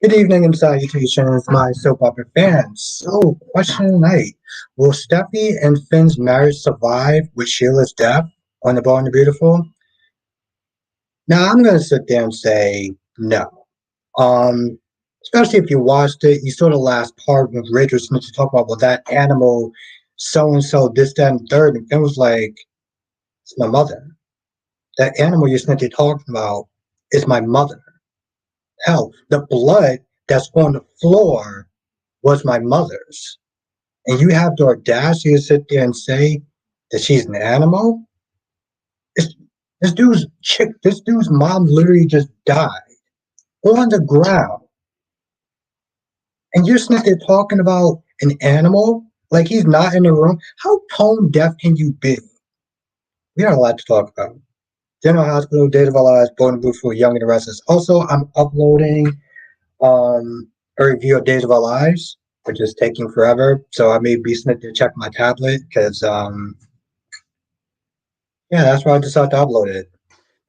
Good evening and salutations, my soap opera fans. So, question tonight: will Steffi and Finn's marriage survive with Sheila's death on The Bold and the Beautiful? Now, I'm going to sit there and say no. Especially if you watched it, you saw the last part with Ridge was meant to talk about, well, that animal, so and so, this, that, and third. And Finn was like, it's my mother. That animal you're meant to talking about is my mother. Hell, the blood that's on the floor was my mother's. And you have the audacity to sit there and say that she's an animal? This, this dude's mom literally just died on the ground. And you're sitting there talking about an animal like he's not in the room. How tone deaf can you be? We got a lot to talk about. General Hospital, Days of Our Lives, Golden Booth for Young and the Restless. Also, I'm uploading a review of Days of Our Lives, which is taking forever. So I may be sitting there check my tablet because yeah, that's why I decided to upload it.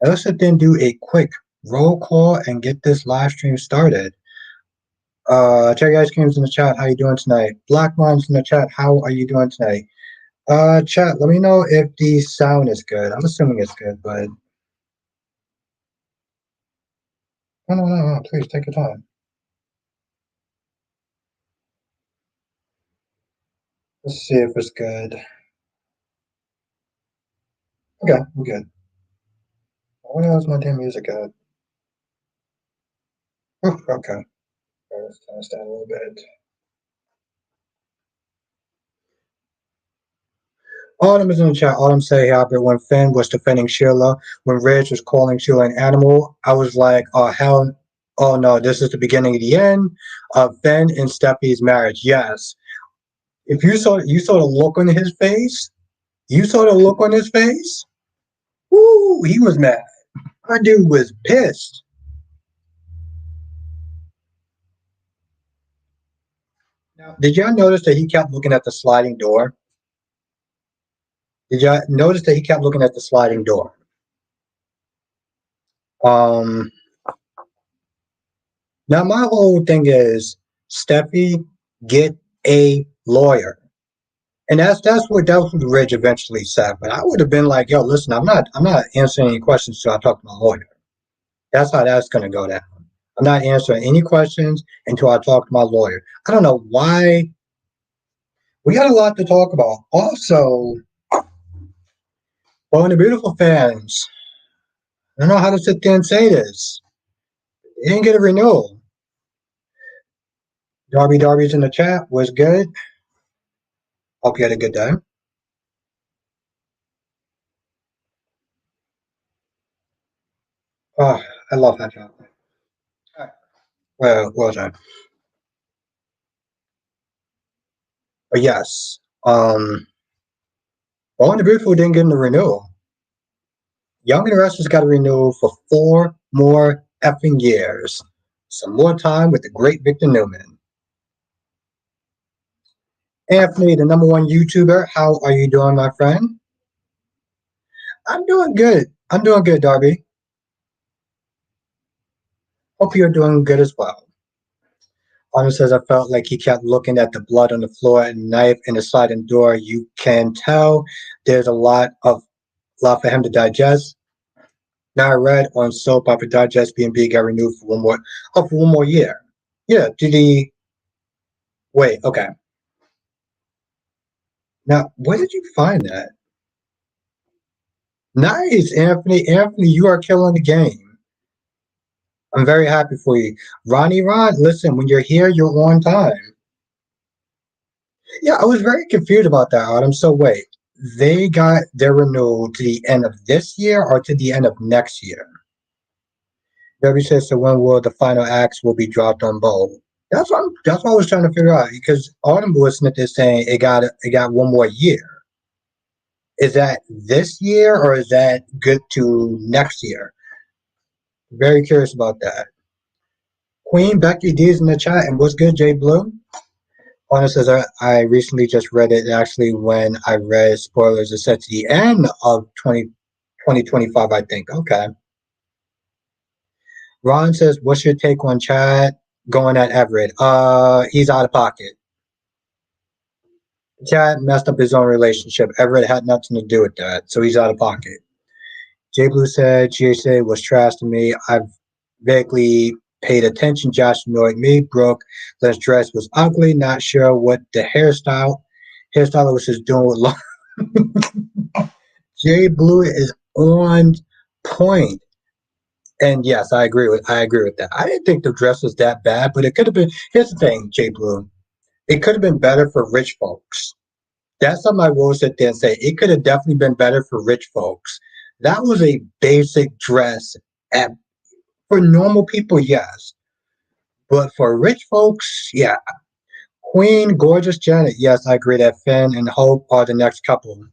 Now let's sit there and do a quick roll call and get this live stream started. Cherry Ice Cream's in the chat. How you doing tonight? Black One's in the chat. How are you doing tonight? Chat, let me know if the sound is good. I'm assuming it's good, but no. Please take your time. Let's see if it's good. Okay, we're good. What else is my damn music at? Okay. Let's turn this down a little bit. Autumn is in the chat. Autumn say, Albert, when Finn was defending Sheila, when Ridge was calling Sheila an animal, I was like, oh, hell, oh no, this is the beginning of the end of Finn and Steffi's marriage. Yes. If you saw the look on his face, you saw the look on his face, woo, he was mad. Our dude was pissed. Now, did y'all notice that he kept looking at the sliding door? Did y'all notice that he kept looking at the sliding door? Now my whole thing is, Steffi, get a lawyer. And that's what Ridge eventually said. But I would have been like, yo, listen, I'm not answering any questions until I talk to my lawyer. That's how that's gonna go down. I'm not answering any questions until I talk to my lawyer. I don't know why. We got a lot to talk about. Also, well, the beautiful fans, I don't know how to sit there and say this. They didn't get a renewal. Darby's in the chat. Was good. Hope you had a good day. Oh, I love hot chocolate. Well done. But yes, Ball and the Beautiful didn't get the renewal. Young and the Restless got a renewal for 4 more effing years. Some more time with the great Victor Newman. Anthony, the #1 YouTuber, how are you doing, my friend? I'm doing good. Darby. Hope you're doing good as well. Anna says, I felt like he kept looking at the blood on the floor and knife in the sliding door. You can tell there's a lot for him to digest. Now I read on Soap Opera Digest B&B got renewed for for one more year. Yeah, wait, okay. Now, where did you find that? Nice, Anthony. Anthony, you are killing the game. I'm very happy for you. Ron, listen, when you're here, you're on time. Yeah, I was very confused about that, Autumn. So wait, they got their renewal to the end of this year or to the end of next year? Debbie says, so when will the final acts will be dropped on Bold? That's what I was trying to figure out, because Autumn was saying it got 1 more year. Is that this year or is that good to next year? Very curious about that. Queen Becky D is in the chat, and what's good, Jay Blue? Anna says, I recently just read it. Actually, when I read spoilers, it said to the end of 2025, I think. Okay. Ron says, what's your take on Chad going at Everett. He's out of pocket. Chad messed up his own relationship. Everett had nothing to do with that, so he's out of pocket. Jay Blue said GHA was trash to me. I've vaguely paid attention. Josh annoyed me. Brooke, Let's dress was ugly. Not sure what the hairstylist was doing with Jay Blue is on point. And yes, I agree with that. I didn't think the dress was that bad, but it could have been. Here's the thing, Jay Blue. It could have been better for rich folks. That's something I will sit there and say. It could have definitely been better for rich folks. That was a basic dress. At, for normal people, yes. But for rich folks, yeah. Queen, gorgeous Janet, yes, I agree that Finn and Hope are the next couple.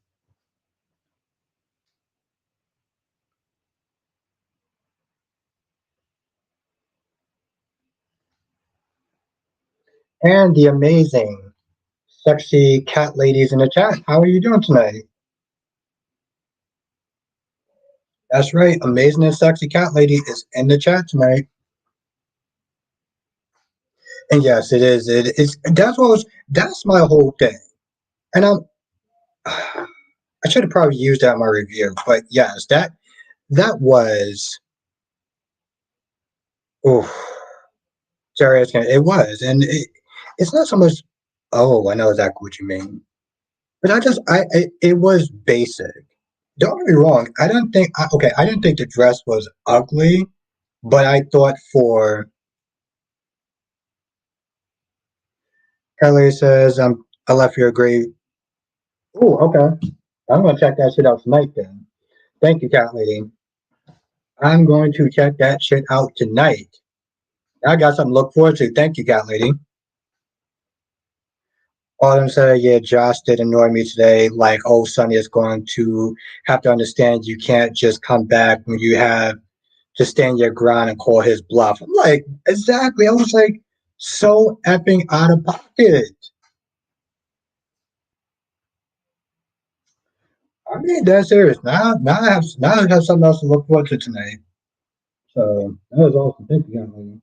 And the amazing, sexy cat ladies in the chat. How are you doing tonight? That's right. Amazing and sexy cat lady is in the chat tonight. And yes, it is. It is. That's my whole thing. And I should have probably used that in my review, but yes, that was. Oh, sorry, it was, and it's not so much. Oh, I know exactly what you mean. But it was basic. Don't get me wrong. I didn't think the dress was ugly, but I thought for Kelly says, I left your grave. Oh, okay. I'm gonna check that shit out tonight then. Thank you, cat lady. I'm going to check that shit out tonight. I got something to look forward to. Thank you, cat lady. Autumn said, yeah, Josh did annoy me today. Like, oh, Sonny is going to have to understand you can't just come back when you have to stand your ground and call his bluff. I'm like, exactly. I was like, so effing out of pocket. I mean, that's serious. Now I have something else to look forward to tonight. So that was awesome. Thank you, young lady.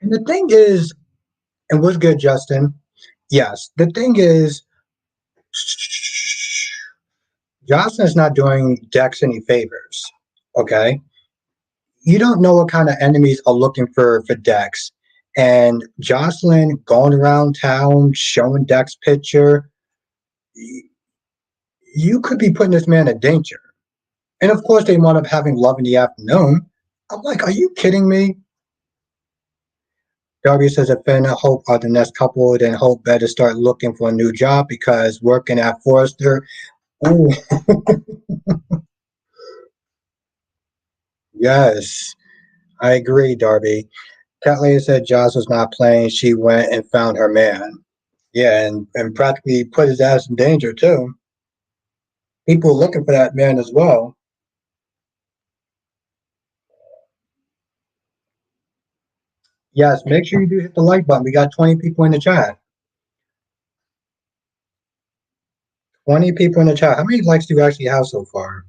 And the thing is, and what's good, Justin? Yes, the thing is, Justin's not doing Dex any favors. Okay, you don't know what kind of enemies are looking for Dex. And Jocelyn going around town showing Dex picture, you could be putting this man in danger. And of course, they wound up having love in the afternoon. I'm like, are you kidding me? Darby says if Finn and Hope are the next couple, then Hope better start looking for a new job because working at Forrester. Oh, yes, I agree, Darby. Kathleen said Joss was not playing. She went and found her man. Yeah, and practically put his ass in danger too. People looking for that man as well. Yes, make sure you do hit the like button. We got 20 people in the chat. 20 people in the chat. How many likes do you actually have so far?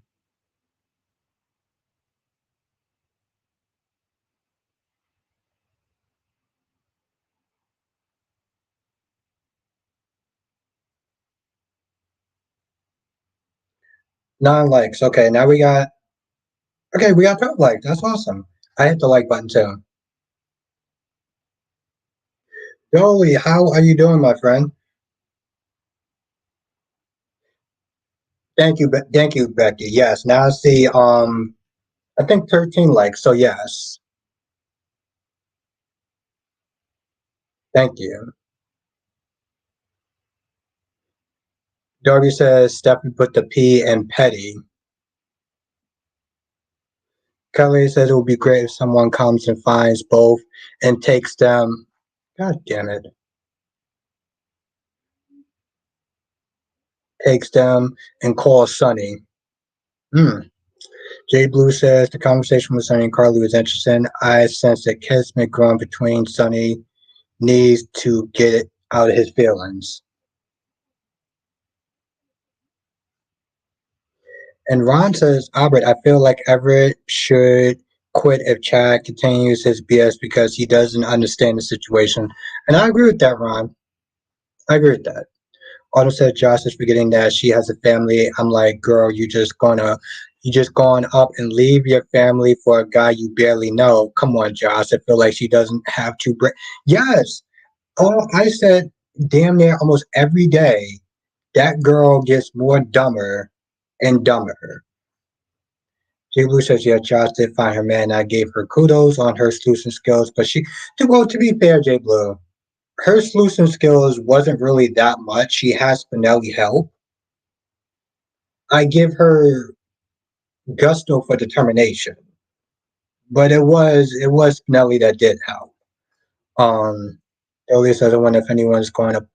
Nine likes. Okay, we got 12 likes. That's awesome. I hit the like button too. Jolie, how are you doing, my friend? Thank you, Becky. Yes, now I see I think 13 likes, so yes. Thank you. Darby says Stephanie put the P in petty. Kelly says it would be great if someone comes and finds both and takes them. God damn it. Takes them and calls Sunny. Hmm. Jay Blue says the conversation with Sunny and Carly was interesting. I sense that kismet growing between Sunny needs to get it out of his feelings. And Ron says, Albert, I feel like Everett should quit if Chad continues his BS because he doesn't understand the situation. And I agree with that, Ron. I agree with that. Autumn said Josh is forgetting that she has a family. I'm like, girl, you just going up and leave your family for a guy you barely know. Come on, Josh. I feel like she doesn't have to bring. Yes. Oh, I said damn near almost every day that girl gets more dumber and dumber. Jay Blue says, yeah, Josh did find her man. I gave her kudos on her sleuthing skills, but well, to be fair, Jay Blue, her sleuthing skills wasn't really that much. She has Spinelli help. I give her gusto for determination, but it was Spinelli that did help. Um, Earlier says, I wonder if anyone's going to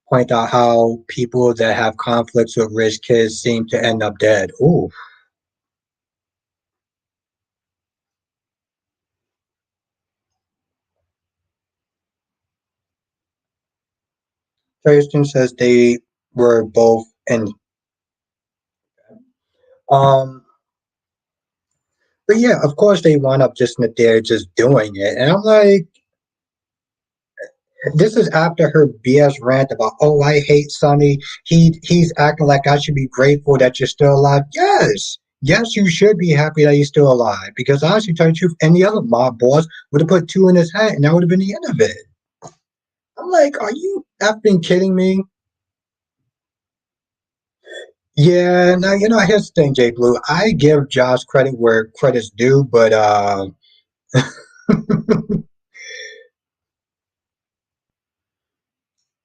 point out how people that have conflicts with rich kids seem to end up dead. Ooh. Thurston says they were both in. Um, but yeah, of course they wound up just in there just doing it, and I'm like, this is after her BS rant about, oh, I hate Sonny. He's acting like I should be grateful that you're still alive. Yes, you should be happy that he's still alive because honestly, tell you the truth, any other mob boss would have put two in his hat, and that would have been the end of it. I'm like, are you effing kidding me? Yeah, now here's the thing, Jay Blue. I give Josh credit where credit's due, but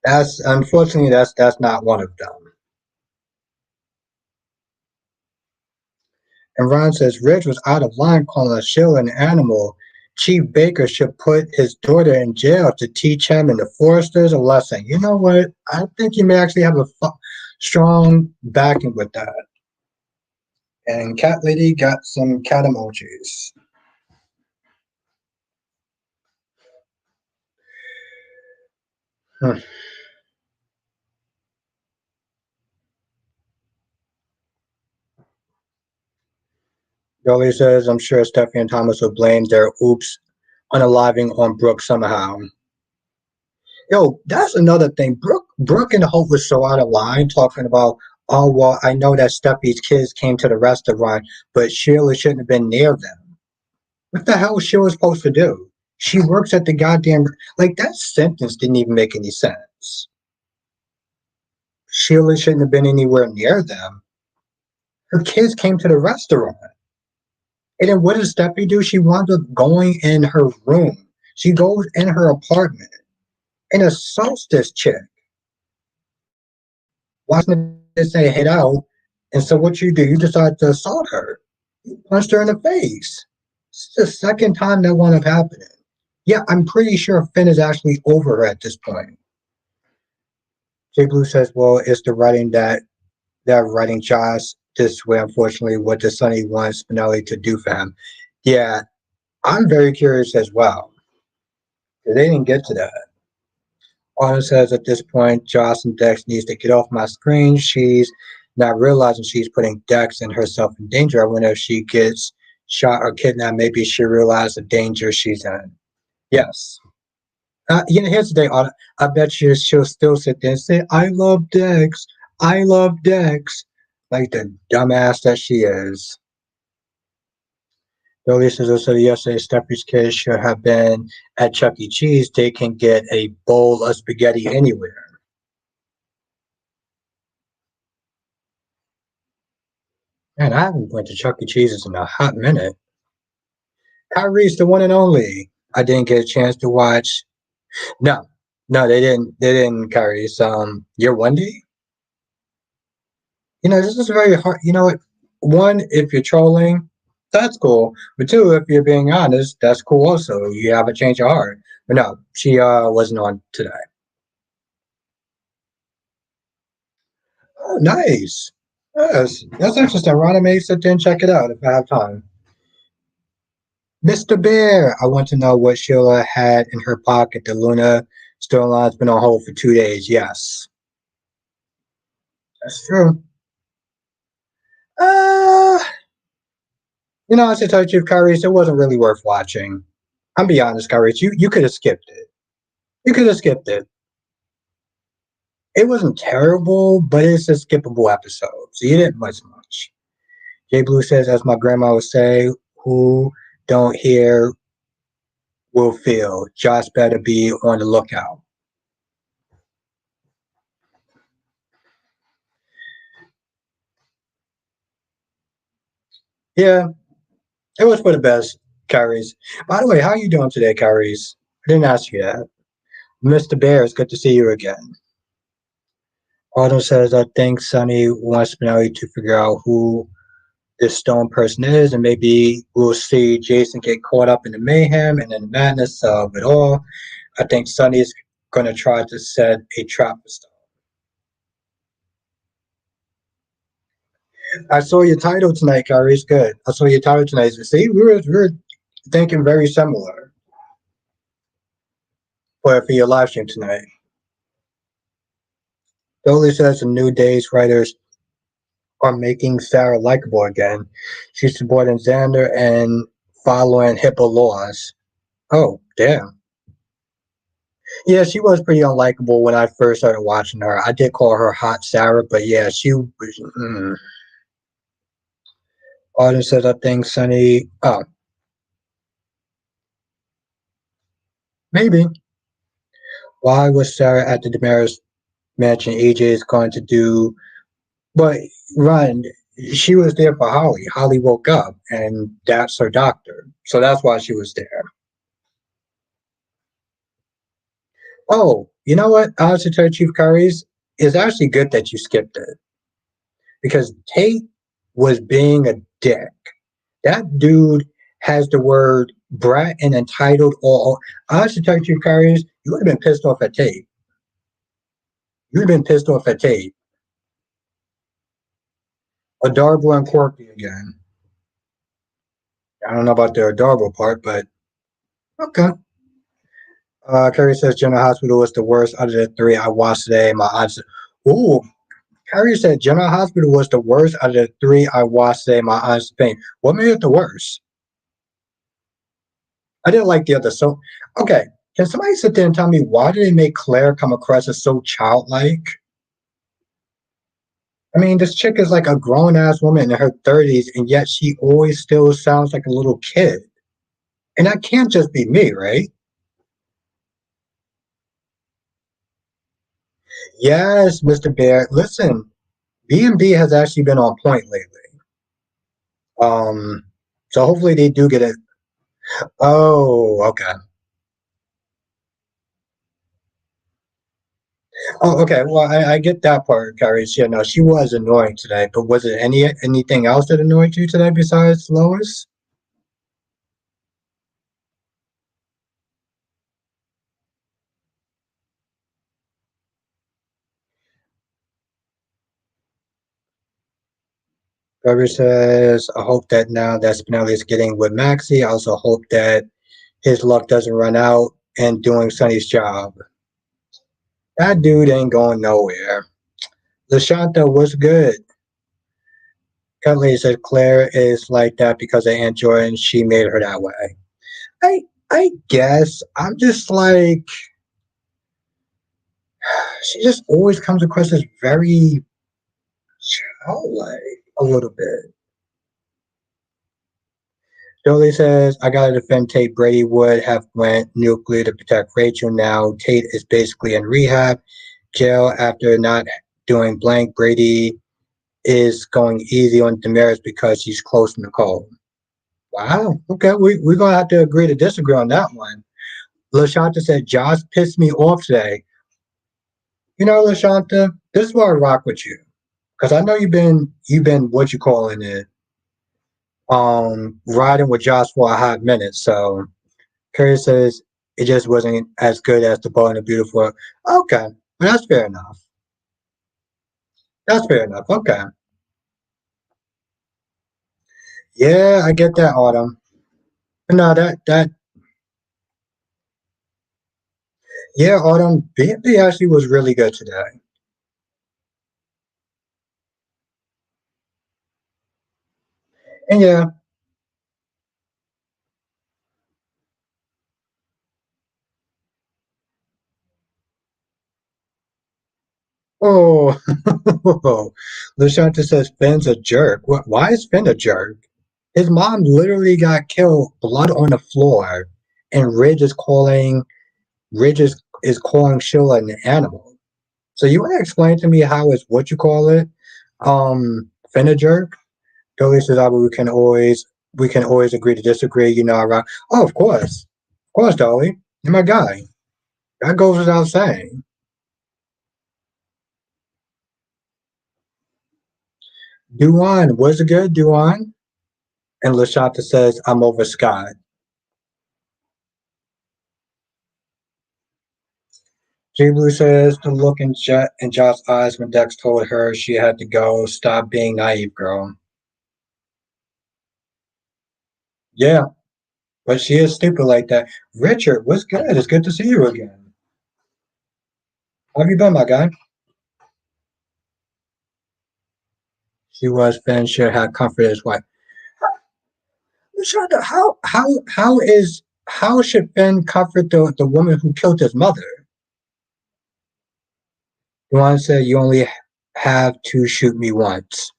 that's unfortunately that's not one of them. And Ron says Ridge was out of line calling Sheila an animal. Chief Baker should put his daughter in jail to teach him and the Foresters a lesson. You know what? I think you may actually have a strong backing with that. And Cat Lady got some cat emojis. Hmm. Dolly says, I'm sure Steffi and Thomas will blame their oops unaliving on Brooke somehow. Yo, that's another thing. Brooke and Hope was so out of line talking about, oh well, I know that Steffi's kids came to the restaurant, but Sheila shouldn't have been near them. What the hell was Sheila supposed to do? She works at the goddamn like that sentence didn't even make any sense. Sheila shouldn't have been anywhere near them. Her kids came to the restaurant. And then what does Steffi do? She winds up going in her room. She goes in her apartment and assaults this chick. Watching this say head out. And so what you do, you decide to assault her. You punched her in the face. It's the second time that wound up happening. Yeah, I'm pretty sure Finn is actually over her at this point. Jay Blue says, well, it's the writing that writing Josh this way, unfortunately, what does Sonny want Spinelli to do for him? Yeah, I'm very curious as well. They didn't get to that. Autumn says at this point, Jocelyn Dex needs to get off my screen. She's not realizing she's putting Dex and herself in danger. I wonder if she gets shot or kidnapped. Maybe she realizes the danger she's in. Yes. Here's the thing, Autumn. I bet you she'll still sit there and say, I love Dex. I love Dex. Like the dumbass that she is. The says also yesterday, Steffi's kids should have been at Chuck E. Cheese. They can get a bowl of spaghetti anywhere. Man, I haven't went to Chuck E. Cheese's in a hot minute. Kyrie's the one and only. I didn't get a chance to watch. No, no, they didn't. They didn't. Kyrie's. Your Wendy. This is very hard. You know what? One, if you're trolling, that's cool. But two, if you're being honest, that's cool also. You have a change of heart. But no, she wasn't on today. Oh, nice. Yes, that's interesting. Ron, I may sit there and check it out if I have time. Mr. Bear, I want to know what Sheila had in her pocket. The Luna storyline's been on hold for 2 days. Yes, that's true. Uh, I should tell you, Kyrie, it wasn't really worth watching. I'll be honest, Kyrie, you could have skipped it. You could have skipped it. It wasn't terrible, but it's a skippable episode, so you didn't miss much. Jay Blue says, as my grandma would say, who don't hear will feel. Josh better be on the lookout. Yeah, it was for the best, Kyries. By the way, how are you doing today, Kyries? I didn't ask you that. Mr. Bear, it's good to see you again. Autumn says, I think Sonny wants Spinelli to figure out who this stone person is, and maybe we'll see Jason get caught up in the mayhem and in the madness of it all. I think Sonny's going to try to set a trap for Stone. I saw your title tonight, Kyrie. It's good. I saw your title tonight. See, we were thinking very similar for your live stream tonight. Dolly says the New Days writers are making Sarah likable again. She's supporting Xander and following HIPAA laws. Oh, damn. Yeah, she was pretty unlikable when I first started watching her. I did call her Hot Sarah, but yeah, she was. Auden says, I think Sunny. Oh, maybe. Why was Sarah at the Damaris mansion? AJ is going to do. But, Ryan, she was there for Holly. Holly woke up, and that's her doctor. So that's why she was there. Oh, you know what? Honestly, tell you, Chief Curry's, it's actually good that you skipped it because Tate was being a dick. That dude has the word brat and entitled all. Honestly, tell you, Chief Curry's, you would have been pissed off at Tate. You would have been pissed off at Tate. Adorable and quirky again. I don't know about the adorable part, but okay. Curry says General Hospital was the worst out of the three I watched today. My odds. Ooh, Kyrie said General Hospital was the worst out of the three I watched today. My eyes pain. What made it the worst? I didn't like the other. So, okay, can somebody sit there and tell me why did they make Claire come across as so childlike? I mean, this chick is like a grown ass woman in her 30s, and yet she always still sounds like a little kid. And that can't just be me, right? Yes, Mr. Bear. Listen, B&B has actually been on point lately. Um, so hopefully they do get it. Oh, okay. Oh, okay. Well, I get that part, Carrie. Yeah, no, she was annoying today. But was it anything else that annoyed you today besides Lois? Carrie says, I hope that now that Spinelli is getting with Maxie, I also hope that his luck doesn't run out and doing Sonny's job. That dude ain't going nowhere. LaShanta was good. Kelly said Claire is like that because of Aunt Joy and she made her that way. I I guess I'm just like she just always comes across as very childlike a little bit. Jolie says, I gotta defend Tate. Brady would have went nuclear to protect Rachel. Now Tate is basically in rehab, jail after not doing blank. Brady is going easy on Damaris because he's close to Nicole. Wow. Okay, we're gonna have to agree to disagree on that one. LaShanta said, Josh pissed me off today. You know, LaShanta, this is why I rock with you. Because I know you've been what you calling it, riding with Josh for a hot minute. So Curry says it just wasn't as good as the Bold and the Beautiful. Okay. Well, that's fair enough. That's fair enough. Okay. Yeah, I get that, Autumn. No, that yeah, Autumn, B&B actually was really good today. And yeah, oh, Lashanta says Finn's a jerk. Why is Finn a jerk? His mom literally got killed, blood on the floor, and Ridge is calling Sheila an animal. So you want to explain to me how is what you call it? Finn a jerk? Dolly says, "Ah, but we can always agree to disagree. You know, right? Oh, of course, Dolly, you're my guy. That goes without saying." Duan, was it good, Duan? And Lashata says, "I'm over Scott." J Blue says, "The look in Josh's eyes when Dex told her she had to go. Stop being naive, girl." Yeah, but she is stupid like that. Richard, what's good? It's good to see you again. How have you been, my guy? She was Finn should have comforted his wife. Shonda, how should Finn comfort the woman who killed his mother? Duane said, "You only have to shoot me once."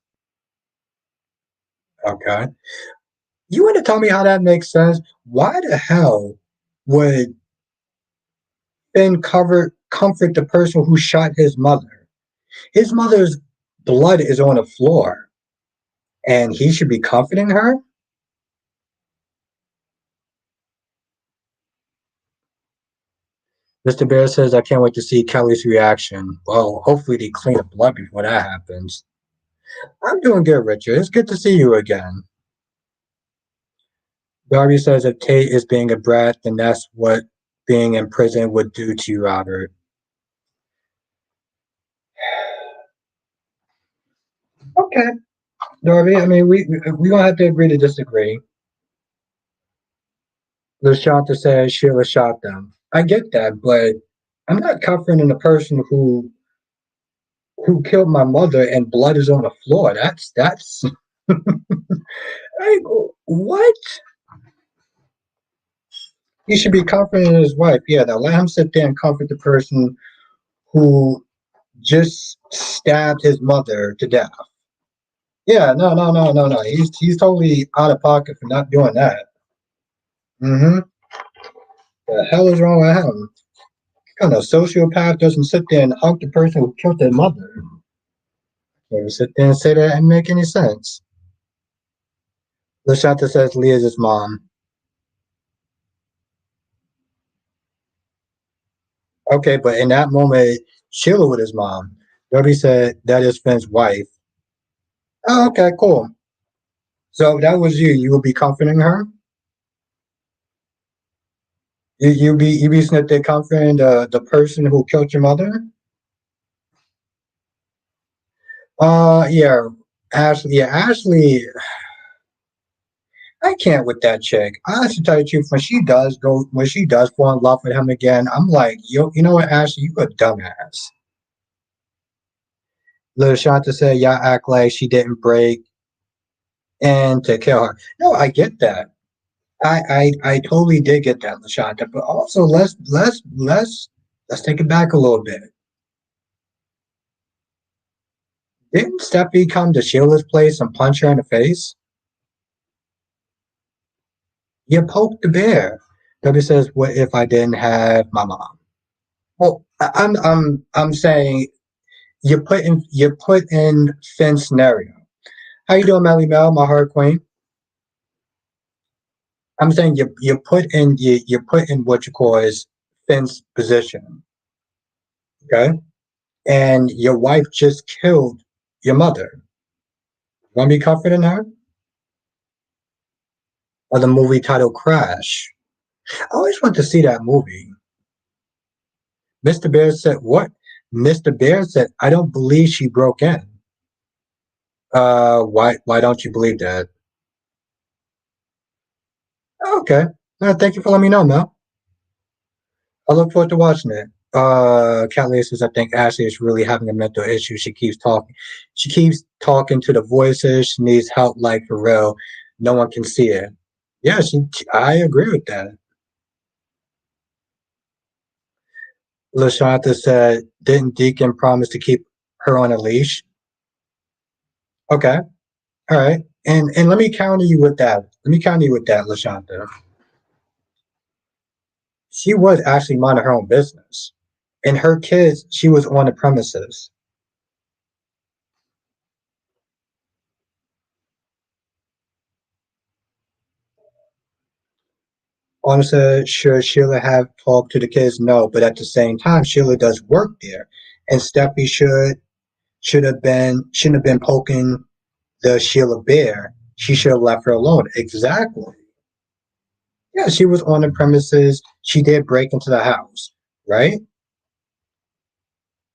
Okay. You want to tell me how that makes sense? Why the hell would Finn comfort the person who shot his mother? His mother's blood is on the floor, and he should be comforting her? Mr. Bear says, "I can't wait to see Kelly's reaction." Well, hopefully they clean up blood before that happens. I'm doing good, Richard. It's good to see you again. Darby says if Tate is being a brat, then that's what being in prison would do to you, Robert. Okay, Darby. I mean, we don't have to agree to disagree. Lashanta says Sheila shot them. I get that, but I'm not comforting the person who killed my mother and blood is on the floor. That's like, what? He should be comforting his wife. Yeah, now let him sit there and comfort the person who just stabbed his mother to death. Yeah, no, no, no, no, no. He's totally out of pocket for not doing that. Mm-hmm. The hell is wrong with him? What kind of sociopath doesn't sit there and hug the person who killed their mother? Can't sit there and say that and make any sense. Lashanta says Leah's his mom. Okay, but in that moment, Sheila with his mom. Darby said that is Finn's wife. Oh, okay, cool. So if that was you, you would be comforting her. You be sitting there comforting the person who killed your mother. Yeah, Ashley. Yeah, Ashley. I can't with that chick. I have to tell you the truth. When she does fall in love with him again, I'm like, yo, you know what, Ashley, you a dumbass. Lil Shanta said, y'all act like she didn't break in to kill her. No, I get that. I totally did get that, Lashanta. But also, let's take it back a little bit. Didn't Steffi come to Sheila's place and punch her in the face? You poked the bear. W says, "What if I didn't have my mom?" Well, I'm saying you put in Finn's scenario. How you doing, Melly Mel, my heart queen? I'm saying you put in what you call is Finn's position, okay? And your wife just killed your mother. You want to be comforting her? Or the movie titled Crash. I always want to see that movie. Mr. Bear said, "What?" Mr. Bear said, "I don't believe she broke in." Why don't you believe that? Okay. Thank you for letting me know, Mel. I look forward to watching it. Cat says, "I think Ashley is really having a mental issue. She keeps talking to the voices. She needs help, like for real. No one can see it. Yeah, I agree with that. Lashanta said, "Didn't Deacon promise to keep her on a leash?" Okay, all right. And let me counter you with that. Let me counter you with that, Lashanta. She was actually minding her own business. And her kids, she was on the premises. Honestly, should Sheila have talked to the kids? No, but at the same time, Sheila does work there, and Steffi shouldn't have been poking the Sheila bear. She should have left her alone. Exactly. Yeah, she was on the premises. She did break into the house, right?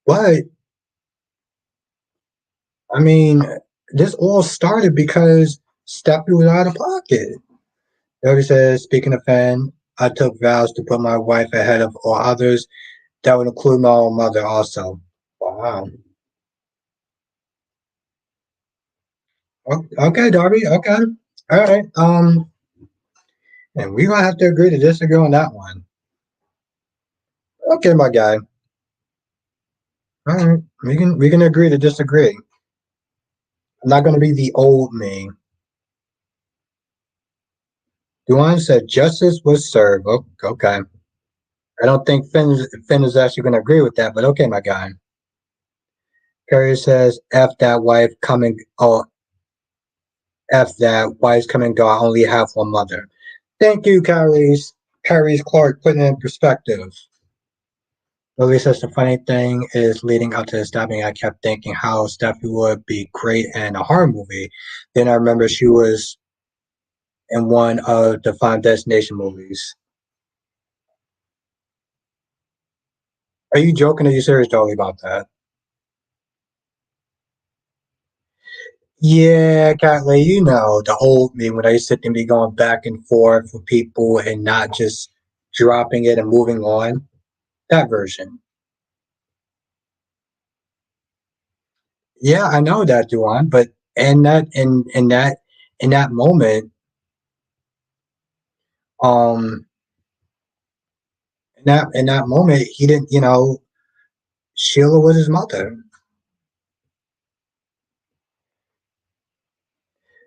But I mean, this all started because Steffi was out of pocket. Debbie says, speaking of Finn, I took vows to put my wife ahead of all others. That would include my own mother also. Wow. Okay, Darby. Okay. All right. And we're gonna have to agree to disagree on that one. Okay, my guy. All right. We can agree to disagree. I'm not gonna be the old me. Duane said justice was served. Oh, okay. I don't think Finn is actually gonna agree with that, but okay, my guy. Perry says, F that wife coming oh F that wives come and go. I only have one mother. Thank you, Carrie's Clark putting it in perspective. Lily says the funny thing is leading up to the stabbing, I kept thinking how Steffi would be great in a horror movie. Then I remember she was in one of the Final Destination movies. Are you joking? Or are you serious, Dolly, about that? Yeah, Catley, you know, the old me when I used to sit and be going back and forth with people and not just dropping it and moving on. That version. Yeah, I know that, Duan, but in that moment, um, in that moment, he didn't, Sheila was his mother.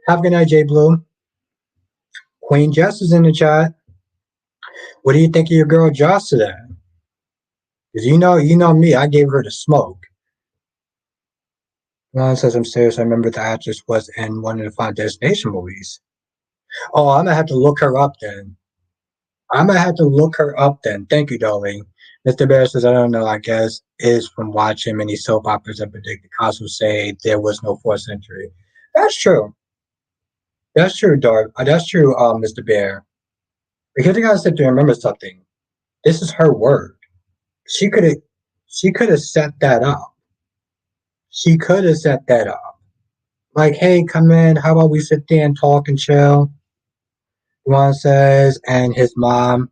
Have a good night, Jay Blue. Queen Jess is in the chat. What do you think of your girl Joss today? Because you know me, I gave her the smoke. Ron says I'm serious. I remember the actress was in one of the Final Destination movies. Oh, I'm gonna have to look her up then. I'm gonna have to look her up then. Thank you, darling. Mr. Bear says, I don't know, I guess is from watching many soap operas and predict the cops will say there was no fourth century. That's true. That's true, Dark. That's true, Mr. Bear. Because you gotta sit there and remember something. This is her word. She could have she could have set that up. She could have set that up. Like, hey, come in, how about we sit there and talk and chill? Juan says, and his mom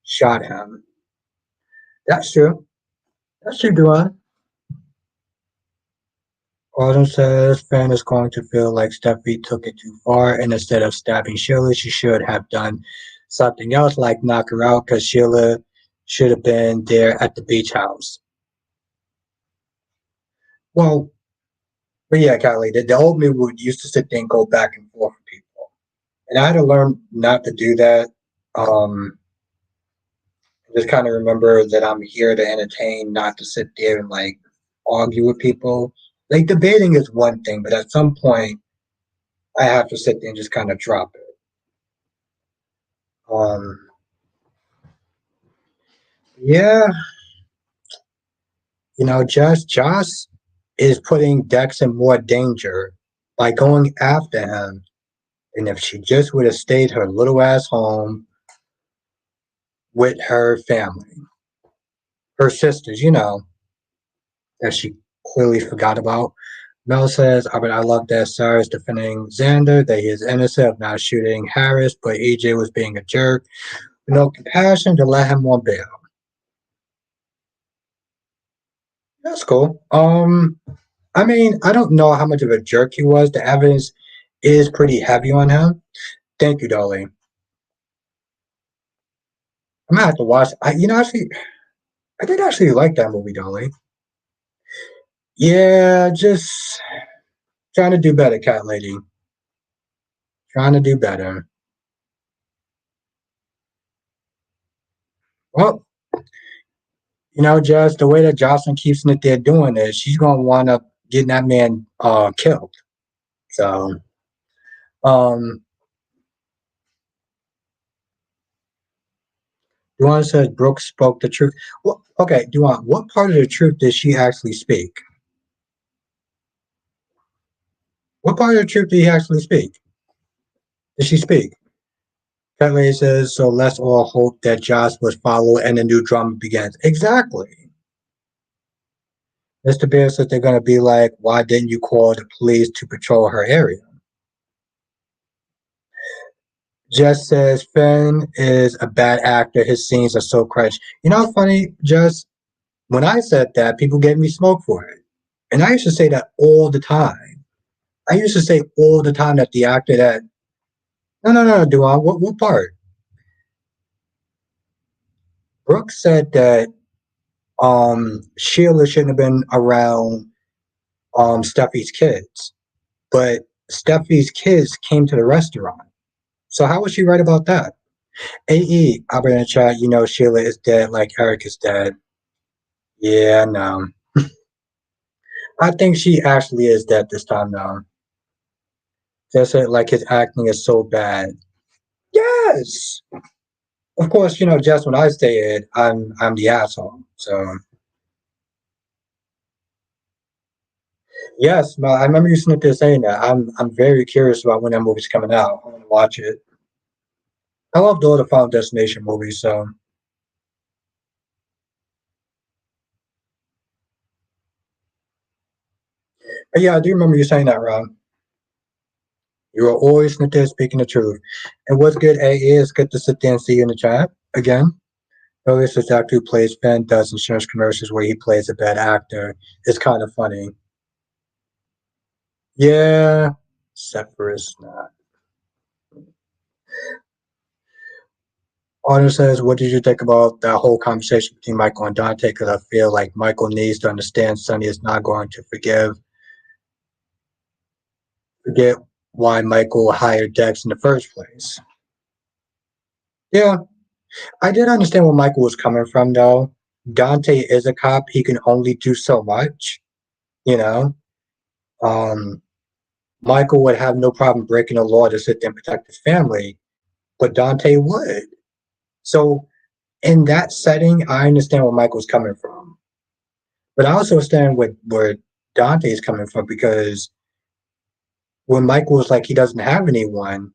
shot him. That's true. That's true, Duan. Autumn says Fan is going to feel like Steffi took it too far, and instead of stabbing Sheila, she should have done something else like knock her out because Sheila should have been there at the beach house. Well, but yeah, Kylie, the old me would used to sit there and go back and forth with people. And I had to learn not to do that. Um, just kind of remember that I'm here to entertain, not to sit there and like argue with people. Like debating is one thing, but at some point I have to sit there and just kind of drop it. Um, yeah, Josh is putting Dex in more danger by going after him. And if she just would have stayed her little ass home with her family, her sisters, that she clearly forgot about. Mel says, I love that Sarah is defending Xander, that he is innocent of not shooting Harris, but EJ was being a jerk. No compassion to let him on bail. That's cool. I mean, I don't know how much of a jerk he was. The evidence is pretty heavy on him. Thank you, Dolly. I'm gonna have to watch. Actually, I did actually like that movie, Dolly. Yeah, just trying to do better, cat lady. Trying to do better. Well, just the way that Jocelyn keeps it there doing it, she's gonna wind up getting that man killed. So, um, Duan says Brooke spoke the truth. Well, okay, Duan, what part of the truth did she actually speak? What part of the truth did he actually speak? Did she speak? Cat lady says, so let's all hope that Joss was followed and the new drama begins. Exactly. Mr. Bear says they're gonna be like, why didn't you call the police to patrol her area? Jess says Finn is a bad actor. His scenes are so cringe. You know what's funny, Jess? When I said that, people gave me smoke for it. And I used to say that all the time. I used to say all the time that the actor that no, Duan, what part? Brooke said that Sheila shouldn't have been around Steffi's kids. But Steffi's kids came to the restaurant. So how was she right about that? AE, Albert in the chat, Sheila is dead like Eric is dead. Yeah, no. I think she actually is dead this time now. Just like his acting is so bad. Yes. Of course, just when I say it, I'm the asshole. So yes, no, I remember you sitting there saying that. I'm very curious about when that movie's coming out. I want to watch it. I loved all the Final Destination movies, so but yeah, I do remember you saying that, Ron. You are always sitting there speaking the truth. And what's good, A, is good to sit there and see you in the chat again. Notice this actor who plays Finn does insurance commercials where he plays a bad actor. It's kind of funny. Yeah, Severus. Nah. Arnold says, what did you think about that whole conversation between Michael and Dante? Because I feel like Michael needs to understand Sonny is not going to forget why Michael hired Dex in the first place. Yeah, I did understand where Michael was coming from, though. Dante is a cop. He can only do so much, you know. Um, Michael would have no problem breaking the law to sit there and protect his family, but Dante would. So in that setting, I understand where Michael's coming from. But I also understand where Dante is coming from because when Michael was like he doesn't have anyone,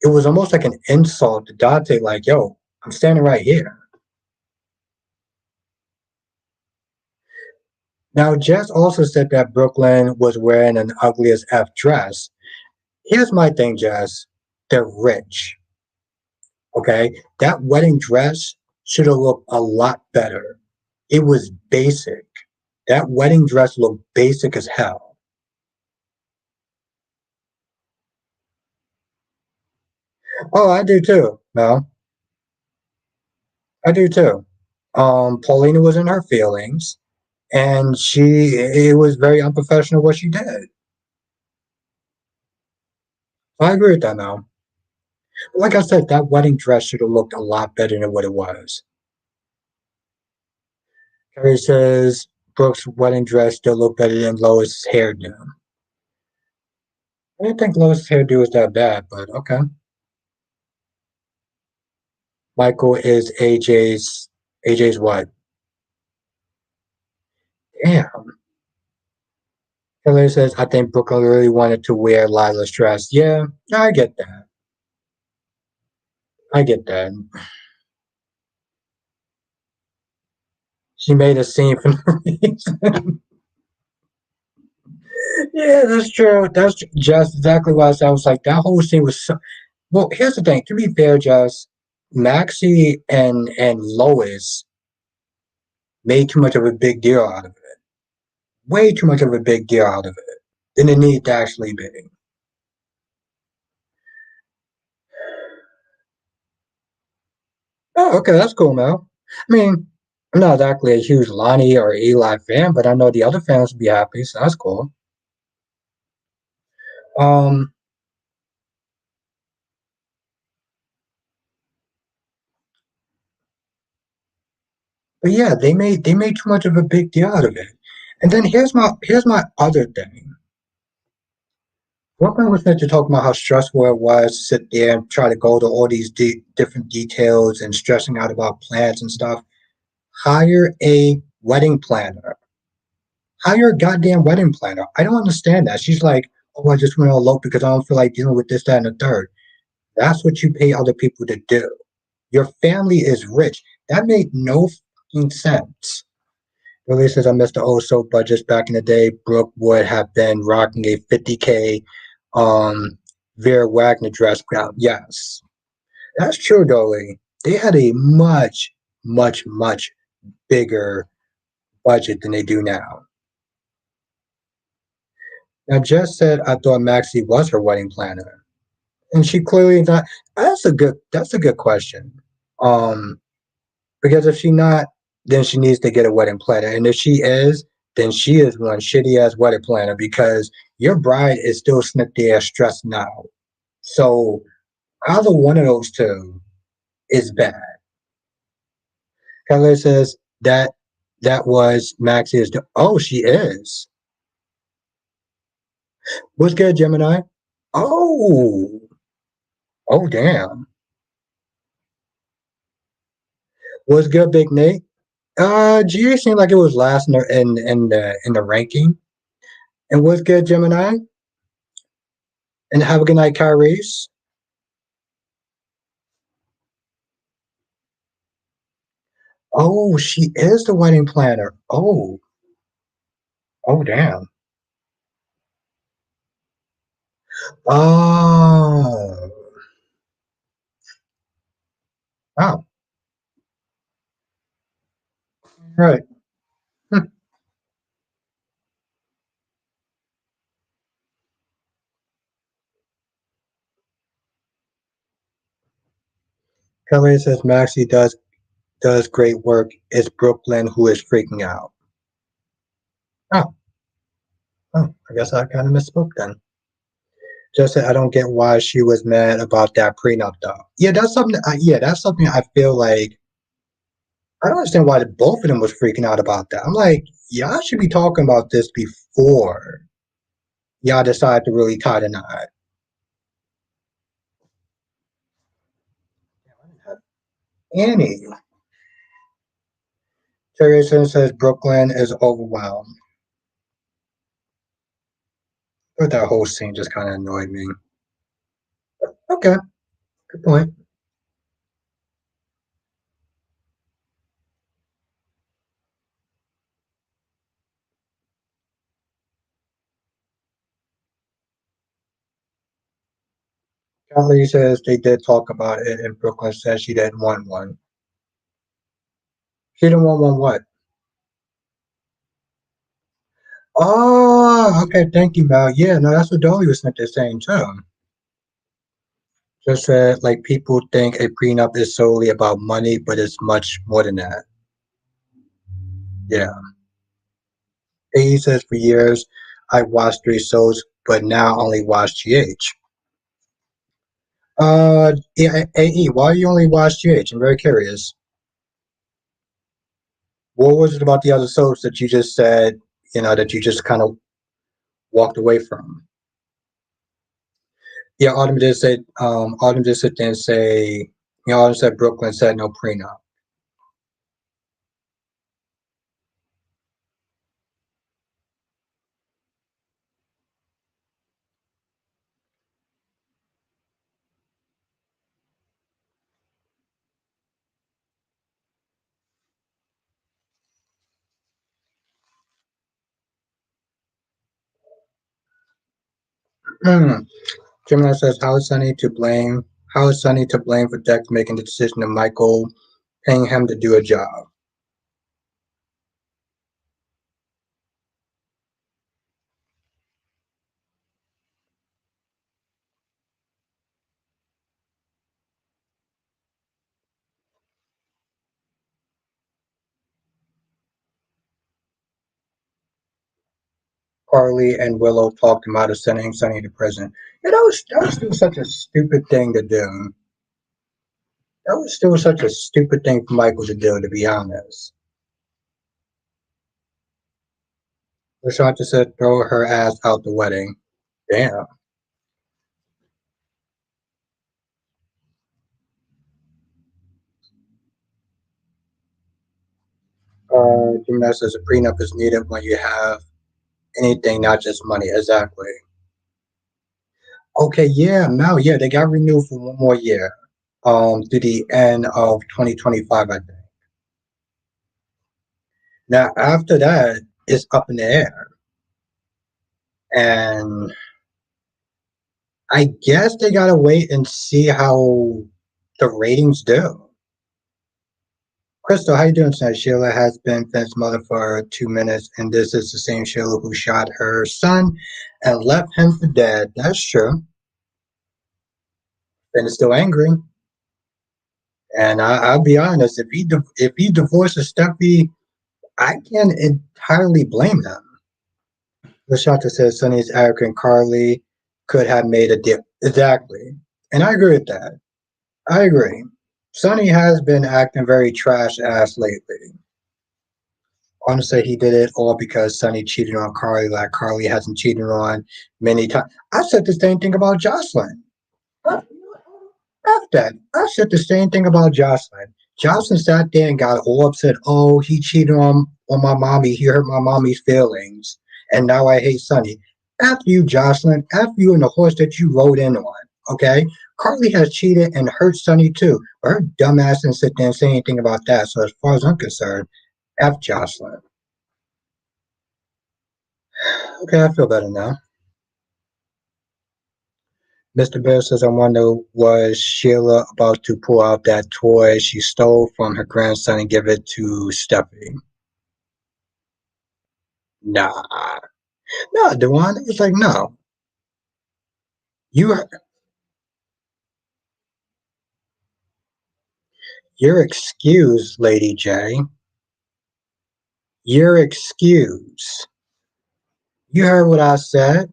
it was almost like an insult to Dante, like, yo, I'm standing right here. Now, Jess also said that Brooklyn was wearing an ugly as F dress. Here's my thing, Jess. They're rich. Okay? That wedding dress should have looked a lot better. It was basic. That wedding dress looked basic as hell. Oh, I do too. No, I do too. Paulina was in her feelings, and it was very unprofessional what she did. I agree with that now. Like I said, that wedding dress should have looked a lot better than what it was. Carrie says Brooke's wedding dress still looked better than Lois' hairdo. I didn't think Lois' hairdo was that bad, but okay. Michael is AJ's what? Damn. Hillary says, I think Brooke really wanted to wear Lila's dress. Yeah, I get that. I get that. She made a scene for no reason. Yeah, that's true. That's just exactly what I said. I was like, that whole scene was so. Well, here's the thing. To be fair, Jess, Maxie and Lois made too much of a big deal out of it. way too much of a big deal out of it than it needs to actually be. Oh, okay, that's cool, Mel. I mean, I'm not exactly a huge Lonnie or Eli fan, but I know the other fans would be happy, so that's cool. Um, but yeah, they made too much of a big deal out of it. And then here's my other thing. Brooklyn was meant to talk about how stressful it was to sit there and try to go to all these different details and stressing out about plans and stuff. Hire a wedding planner. Hire a goddamn wedding planner. I don't understand that. She's like, oh, I just want to elope because I don't feel like dealing with this, that, and the third. That's what you pay other people to do. Your family is rich. That made no fucking sense. Really says I missed the old soap budgets back in the day. Brooke would have been rocking a 50K Vera Wagner dress crown. Yes. That's true, Dolly. They had a much, much, much bigger budget than they do now. Now, Jess said I thought Maxie was her wedding planner. And she clearly not. That's a good question. Um, because if she not, then she needs to get a wedding planner. And if she is, then she is one shitty ass wedding planner because your bride is still snipped there stressed now. So either one of those two is bad. Kelly says that was Maxie's. Oh, she is. What's good, Gemini? Oh, oh, damn. What's good, Big Nate? GA seemed like it was last in the ranking. And what's good, Gemini? And have a good night, Kyrie's. Oh, she is the wedding planner. Oh, oh, damn. Oh, wow. Right. Hmm. Kelly says Maxie does great work. It's Brooklyn who is freaking out. Oh, oh, I guess I kind of misspoke then. Just that I don't get why she was mad about that prenup though. Yeah, that's something. Yeah, that's something I feel like I don't understand why both of them was freaking out about that. I'm like, y'all should be talking about this before y'all decide to really tie the knot. Annie, Teresa says Brooklyn is overwhelmed. But that whole scene just kind of annoyed me. Okay, good point. Kelly says they did talk about it, and Brooklyn says she didn't want one. She didn't want one what? Oh, okay, thank you, Mel. Yeah, no, that's what Dolly was saying too. Just said like people think a prenup is solely about money, but it's much more than that. Yeah. He says for years I watched three shows, but now only watch GH. Yeah, AE, why you only watch GH? I'm very curious. What was it about the other soaps that you just said, that you just kind of walked away from? Yeah, Autumn did sit there and say, Autumn said Brooklyn said no prenup. Hmm. Gemini says, How is Sunny to blame for Dex making the decision of Michael paying him to do a job? Carly and Willow talked him out of sending Sonny to prison. Yeah, that was still such a stupid thing to do. That was still such a stupid thing for Michael to do, to be honest. Lashanta said, throw her ass out the wedding. Damn. Gymnast says a prenup is needed when you have anything, not just money. Exactly. Okay, yeah, Mel, yeah, they got renewed for one more year. To the end of 2025, I think. Now, after that, it's up in the air. And I guess they gotta wait and see how the ratings do. Crystal, how you doing tonight? Sheila has been Finn's mother for 2 minutes, and this is the same Sheila who shot her son and left him for dead. That's true. Finn is still angry, and I'll be honest. If he divorces Steffi, I can't entirely blame him. Lashanta says Sonny's arrogant Carly could have made a deal. Exactly, and I agree with that. I agree. Sonny has been acting very trash ass lately. Honestly, he did it all because Sonny cheated on Carly like Carly hasn't cheated on many times. I said the same thing about Jocelyn. F that. I said the same thing about Jocelyn. Jocelyn sat there and got all upset. Oh, he cheated on my mommy. He hurt my mommy's feelings. And now I hate Sonny. F you, Jocelyn. F you and the horse that you rode in on. Okay? Carly has cheated and hurt Sonny too. But her dumbass didn't sit there and say anything about that. So as far as I'm concerned, F Jocelyn. Okay, I feel better now. Mr. Bear says, I wonder, was Sheila about to pull out that toy she stole from her grandson and give it to Steffi? Nah. No, Dewan, it's like, no. You, you're excused, Lady J. You're excused. You heard what I said,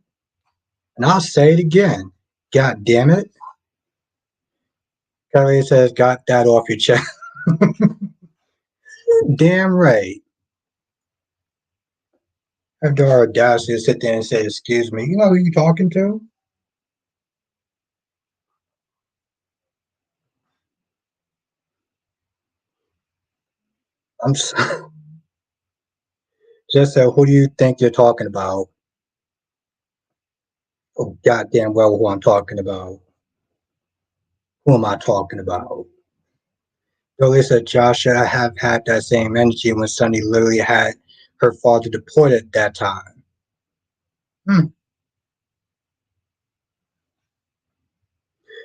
and I'll say it again. God damn it. Kelly says, got that off your chest. Damn right. Have the audacity to sit there and say, excuse me. You know who you talking to? I'm just said, who do you think you're talking about? Oh, goddamn well who I'm talking about. Who am I talking about? Billy said Joshua have had that same energy when Sunny literally had her father deported that time. Hmm.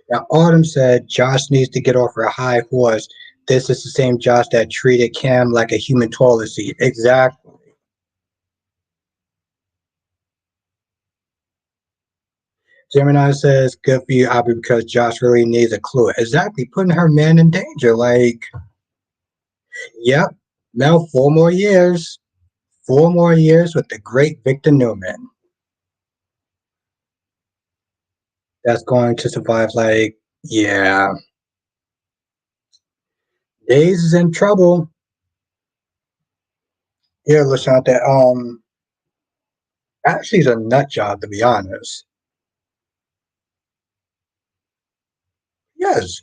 Now Autumn said Josh needs to get off her high horse. This is the same Josh that treated Cam like a human toilet seat. Exactly. Gemini says, good for you, Abby, because Josh really needs a clue. Exactly, putting her man in danger. Like, yep, now 4 more years. 4 more years with the great Victor Newman. That's going to survive. Like, yeah, Days is in trouble. Yeah, Lashante. Actually, is a nut job to be honest. Yes,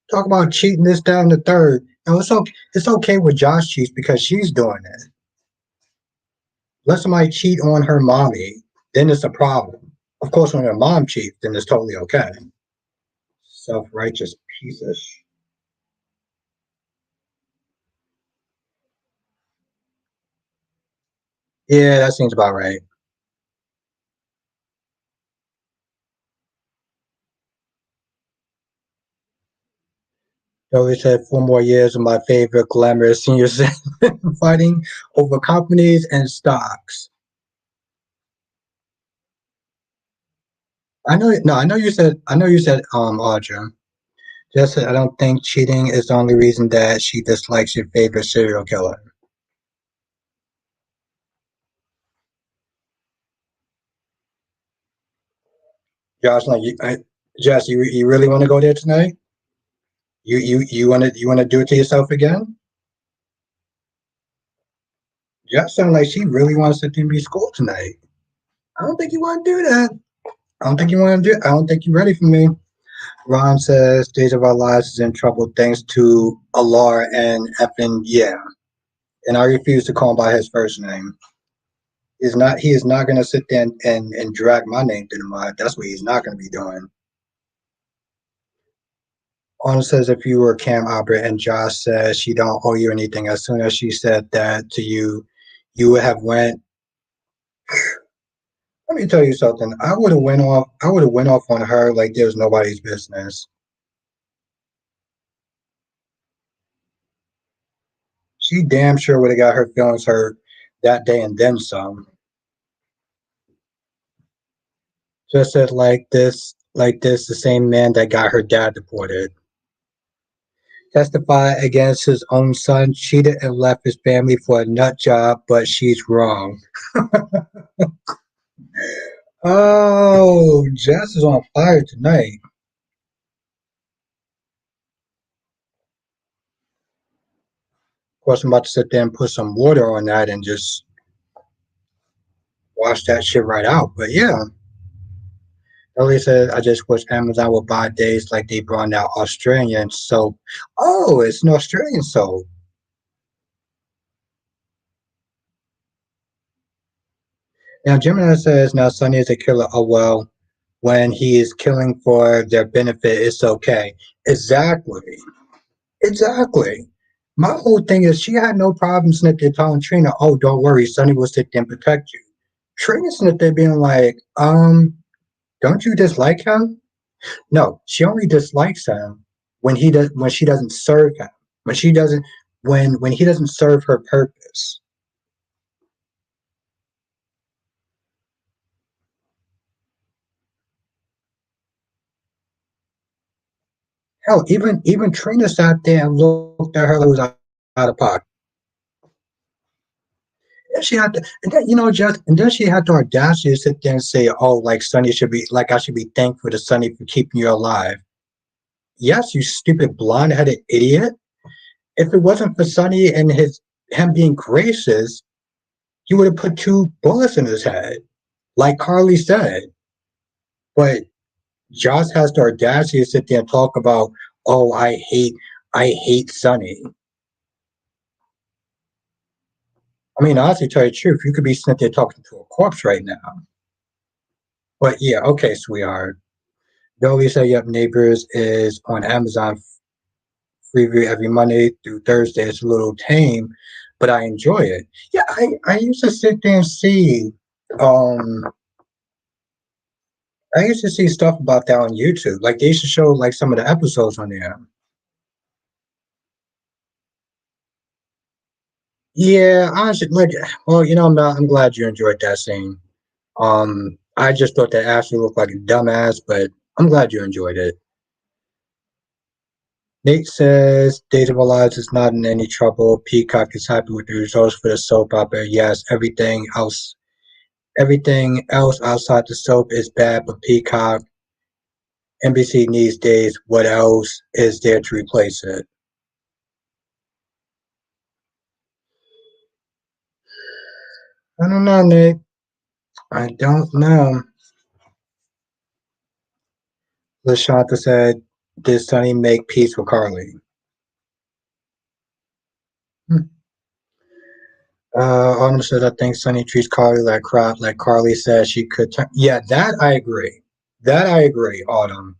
talk about cheating this down the third. No, it's okay. It's okay with Josh cheats because she's doing it. Let somebody cheat on her mommy, then it's a problem. Of course, when her mom cheats, then it's totally okay. Self-righteous piece of. Yeah, that seems about right. They always said 4 more years of my favorite glamorous senior citizen fighting over companies and stocks. I know. No, I know you said. Audra. Just I don't think cheating is the only reason that she dislikes your favorite serial killer. Josh, like, Jess, you really want to go there tonight? You want to do it to yourself again? Jess sounds like she really wants to be school tonight. I don't think you want to do that. I don't think you want to do it. I don't think you're ready for me. Ron says Days of Our Lives is in trouble thanks to Alar and effing yeah. And I refuse to call him by his first name. He is not gonna sit there and drag my name through the mud. That's what he's not gonna be doing. Anna says if you were Cam Albert and Josh says she don't owe you anything. As soon as she said that to you, you would have went. Let me tell you something. I would have went off. I would have went off on her like there was nobody's business. She damn sure would have got her feelings hurt that day and then some. Just said like this, the same man that got her dad deported. Testify against his own son, cheated and left his family for a nut job, but she's wrong. Oh, Jess is on fire tonight. Of course, I'm about to sit there and put some water on that and just wash that shit right out. But yeah, Ellie said, I just wish Amazon would buy days like they brought out Australian soap. Oh, it's an Australian soap. Now, Gemini says, now Sonny is a killer. Oh, well, when he is killing for their benefit, it's okay. Exactly. Exactly. My whole thing is she had no problem sitting there telling Trina, oh, don't worry, Sonny will sit there and protect you. Trina sitting there being like, don't you dislike him? No, she only dislikes him when she doesn't serve him. When she doesn't when he doesn't serve her purpose. Hell, even Trina sat there and looked at her like it was out of pocket. And she had to, and then, just and then she had the audacity to sit there and say, "Oh, like Sonny should be like I should be thankful to Sonny for keeping you alive." Yes, you stupid blonde-headed idiot. If it wasn't for Sonny and him being gracious, he would have put two bullets in his head, like Carly said. But Josh has the audacity to sit there and talk about, "Oh, I hate Sonny." I mean, honestly, to tell you the truth, you could be sitting there talking to a corpse right now. But yeah, okay, sweetheart. Dolly said, "Yep, Neighbors is on Amazon free review every Monday through Thursday. It's a little tame, but I enjoy it." Yeah, I used to sit there and see, um, I used to see stuff about that on YouTube. Like they used to show like some of the episodes on there. Yeah, honestly, like, well, I'm glad you enjoyed that scene. I just thought that Ashley looked like a dumbass, but I'm glad you enjoyed it. Nate says Days of Our Lives is not in any trouble. Peacock is happy with the results for the soap opera. Yes, everything else outside the soap is bad, but Peacock, NBC needs days. What else is there to replace it? I don't know, Nate. I don't know. Lashanta said, did Sonny make peace with Carly? Hmm. Autumn said, I think Sonny treats Carly like crap, like Carly said she could turn. Yeah, that I agree. That I agree, Autumn.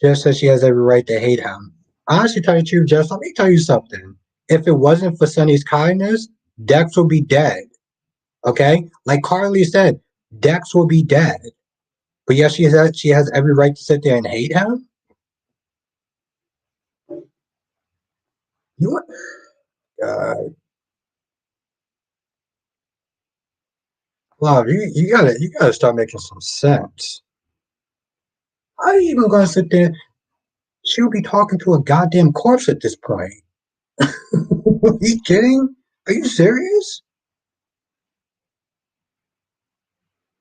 Jess says she has every right to hate him. Honestly, tell you the truth, Jess, let me tell you something. If it wasn't for Sonny's kindness, Dex would be dead. Okay? Like Carly said, Dex will be dead. But yes, she has every right to sit there and hate him. You what? Love, you gotta start making some sense. How are you even gonna sit there? She'll be talking to a goddamn corpse at this point. Are you kidding? Are you serious?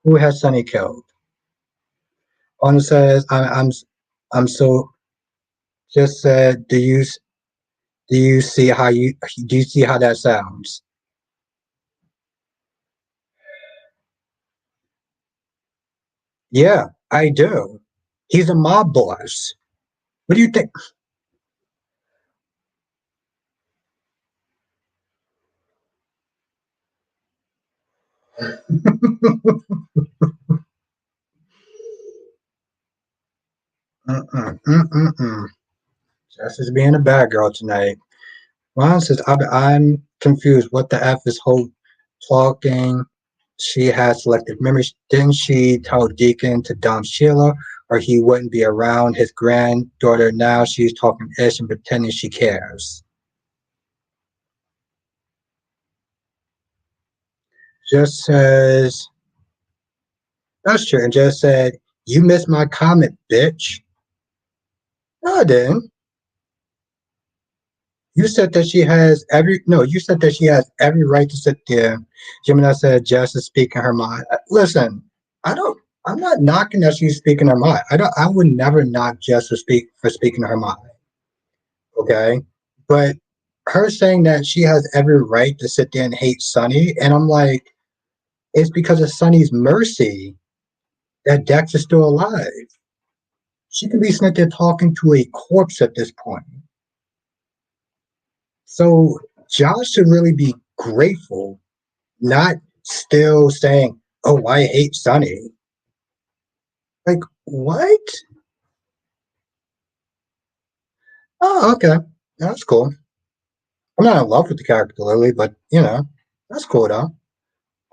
Who has Sonny killed? Honor says, I'm so. Just said, do you see how that sounds? Yeah, I do. He's a mob boss. What do you think? Jess is being a bad girl tonight. Ron says, I'm confused. What the F is Hope talking? She has selective memory. Didn't she tell Deacon to dump Sheila or he wouldn't be around his granddaughter now? She's talking ish and pretending she cares. Just says, that's true. And just said, you missed my comment, bitch. No, I didn't. You said that she has every no. You said that she has every right to sit there. Gemini said, "Jess is speaking her mind." Listen, I don't. I'm not knocking that she's speaking her mind. I don't. I would never knock Jess for speaking her mind. Okay, but her saying that she has every right to sit there and hate Sonny, and I'm like, it's because of Sonny's mercy that Dex is still alive. She can be sitting there talking to a corpse at this point. So Josh should really be grateful, not still saying, "Oh, I hate Sunny." Like what? Oh, okay, that's cool. I'm not in love with the character Lily, but that's cool though.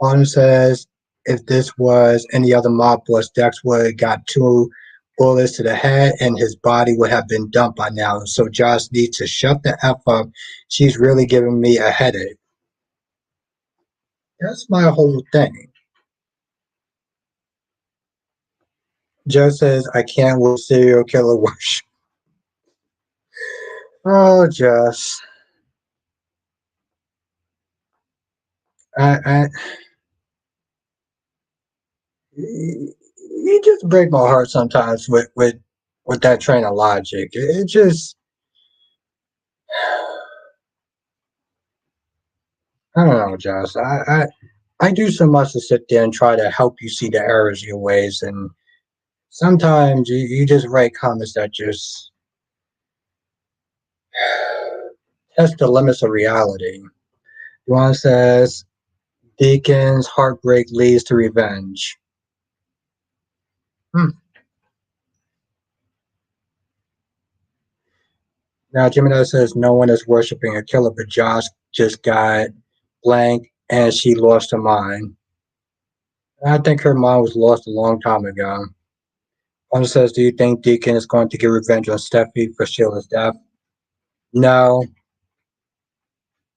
Autumn says, if this was any other mob boss, Dex would have got two bullets to the head and his body would have been dumped by now. So Josh needs to shut the F up. She's really giving me a headache. That's my whole thing. Joe says, I can't with serial killer worship. Oh, Josh. I, you just break my heart sometimes with that train of logic. It just, I don't know, Josh. I do so much to sit there and try to help you see the errors of your ways, and sometimes you just write comments that just test the limits of reality. Yuan says, Deacon's heartbreak leads to revenge. Hmm. Now, Gemini says no one is worshiping a killer, but Josh just got blank and she lost her mind. I think her mind was lost a long time ago. One says, do you think Deacon is going to get revenge on Steffi for Sheila's death? No,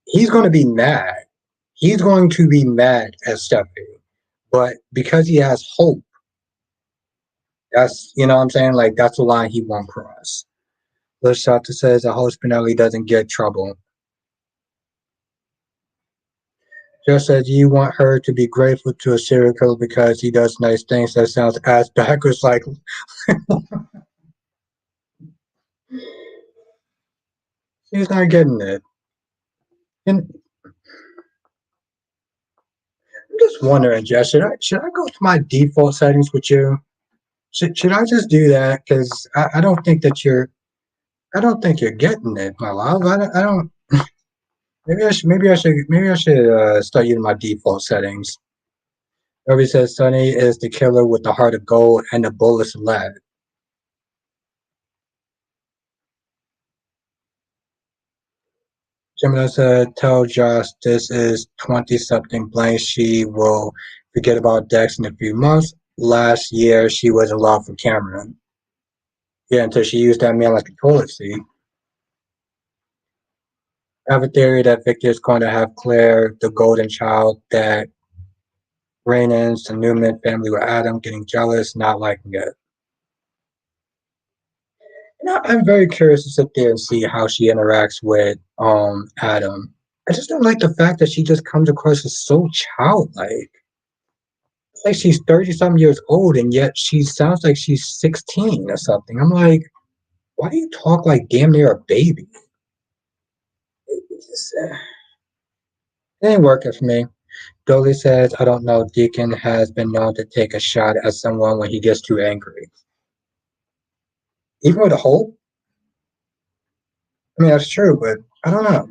he's going to be mad. He's going to be mad at Steffi. But because he has hope, that's, what I'm saying? Like, that's the line he won't cross. Liz Shota says, I hope Spinelli doesn't get trouble. Just as you want her to be grateful to a serial killer because he does nice things, that sounds ass backwards like he's not getting it. And I'm just wondering, Jess, should I go to my default settings with you? Should I just do that? Because I don't think that I don't think you're getting it, my love. I don't. Maybe I should start using my default settings. Nobody says Sonny is the killer with the heart of gold and the bullets of lead. Gemini said, tell Josh this is 20 something blank. She will forget about Dex in a few months. Last year, she was in love with Cameron. Yeah, until she used that man like a toilet seat. I have a theory that Victor is going to have Claire, the golden child, that Rainan's the Newman family with Adam, getting jealous, not liking it. I'm very curious to sit there and see how she interacts with Adam. I just don't like the fact that she just comes across as so childlike. Like she's 30 something years old and yet she sounds like she's 16 or something. I'm like, why do you talk like damn near a baby? It ain't working for me. Dolly says, I don't know, Deacon has been known to take a shot at someone when he gets too angry. Even with a hope? I mean, that's true, but I don't know.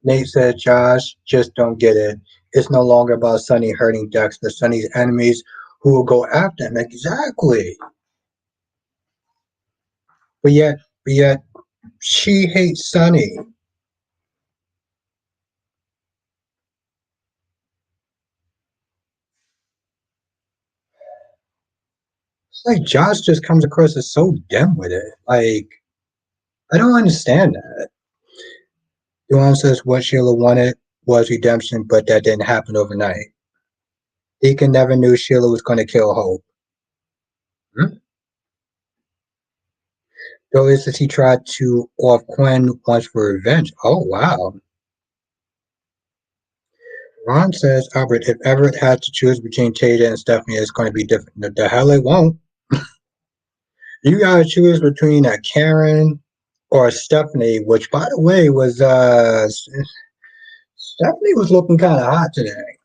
Nate said, Josh, just don't get it. It's no longer about Sonny hurting Dex, but Sonny's enemies who will go after him. Exactly. But yet, she hates Sonny. It's like Josh just comes across as so dim with it. Like, I don't understand that. Duane says what Sheila wanted was redemption, but that didn't happen overnight. Deacon never knew Sheila was going to kill Hope. Hmm? Though says he tried to off Quinn once for revenge. Oh, wow. Ron says, Albert, if Everett had to choose between Tata and Stephanie, it's going to be different. The hell it won't. You got to choose between a Karen or a Stephanie, which, by the way, was Stephanie was looking kind of hot today.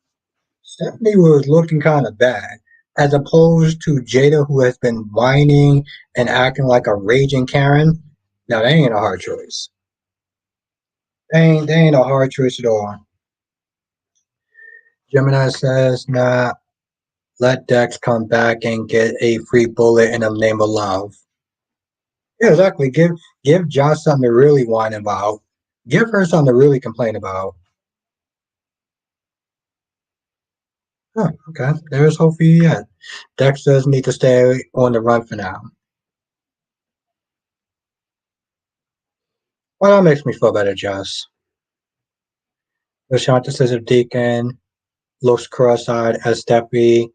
Stephanie was looking kind of bad, as opposed to Jada, who has been whining and acting like a raging Karen. Now, that ain't a hard choice. They ain't a hard choice at all. Gemini says, nah, let Dex come back and get a free bullet in the name of love. Yeah, exactly. Give Josh something to really whine about. Give her something to really complain about. Huh, okay. There's hope for you yet. Dex does need to stay on the run for now. Well, that makes me feel better, Josh. Lashanta says if Deacon looks cross-eyed at Steppy,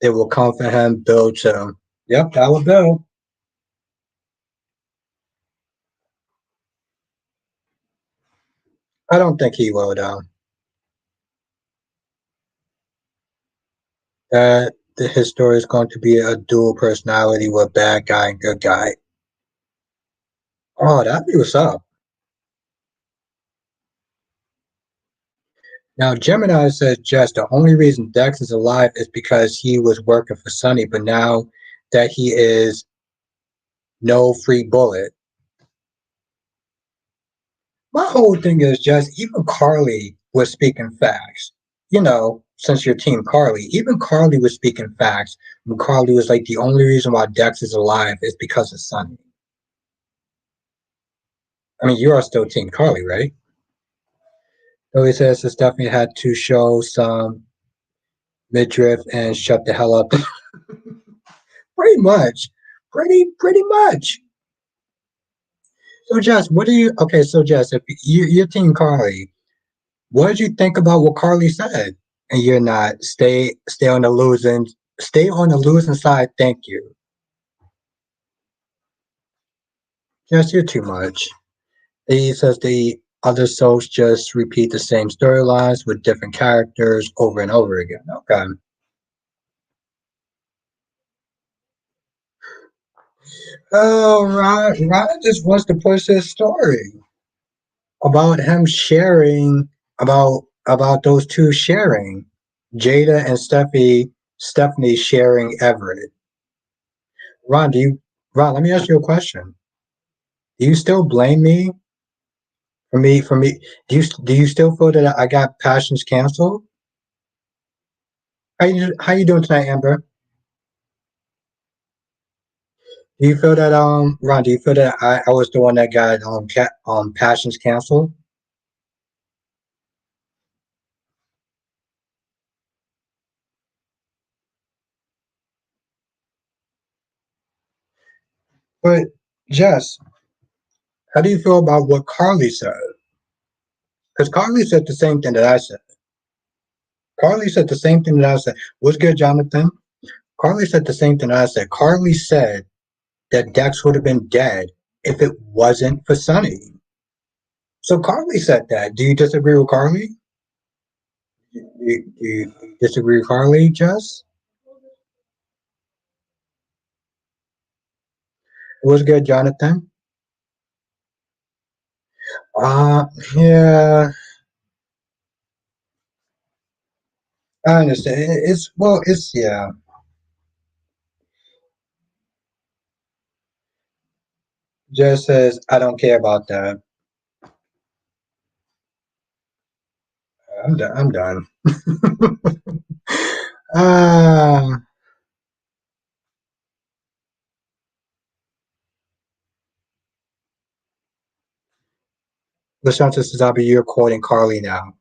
it will comfort him, Bill too. Yep, that will Bill. I don't think he will though. His story is going to be a dual personality with bad guy and good guy. Oh, that'd be what's up. Now, Gemini says, Jess, the only reason Dex is alive is because he was working for Sonny, but now that he is no free bullet. My whole thing is just even Carly was speaking facts. You know, since you're Team Carly, even Carly was speaking facts when Carly was like, the only reason why Dex is alive is because of Sonny. I mean, you are still Team Carly, right? So he says that Stephanie had to show some midriff and shut the hell up. Pretty much. Pretty much. So Jess, what do you okay, so Jess, if you're Team Carly, what did you think about what Carly said? And you're not stay on the losing side, thank you. Jess, you're too much. He says the other soaps just repeat the same storylines with different characters over and over again. Okay. Oh, Ryan just wants to push his story about him sharing about those two sharing Jada and Stephanie sharing Everett. Ron, do you Ron? Let me ask you a question. Do you still blame me for me? Do you still feel that I got passions canceled? How you doing tonight, Amber? Do you feel that Ron? Do you feel that I was the one that got passions canceled? But Jess, how do you feel about what Carly said? Because Carly said the same thing that I said. Carly said the same thing that I said. What's good, Jonathan? Carly said the same thing that I said. Carly said that Dex would have been dead if it wasn't for Sonny. So Carly said that. Do you disagree with Carly? Do you disagree with Carly, Jess? What's good, Jonathan? Uh, yeah, I understand. It's well, it's yeah. Jess says I don't care about that. I'm done. I'm done. Ah, LaShawn says I'll be you're quoting Carly now.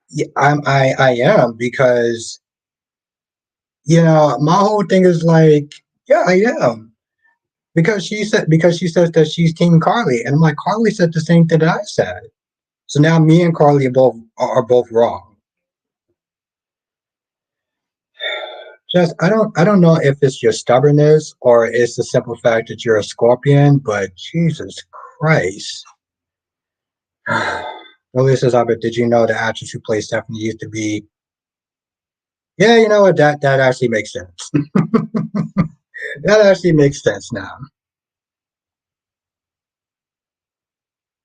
Yeah, I am because my whole thing is like, yeah, I am. Because she says that she's Team Carly, and I'm like, Carly said the same thing that I said. So now me and Carly are both wrong. Just I don't know if it's your stubbornness or it's the simple fact that you're a Scorpion, but Jesus Christ. Lily says, "I bet did you know the actress who plays Stephanie used to be?" Yeah, you know what? That actually makes sense. That actually makes sense now.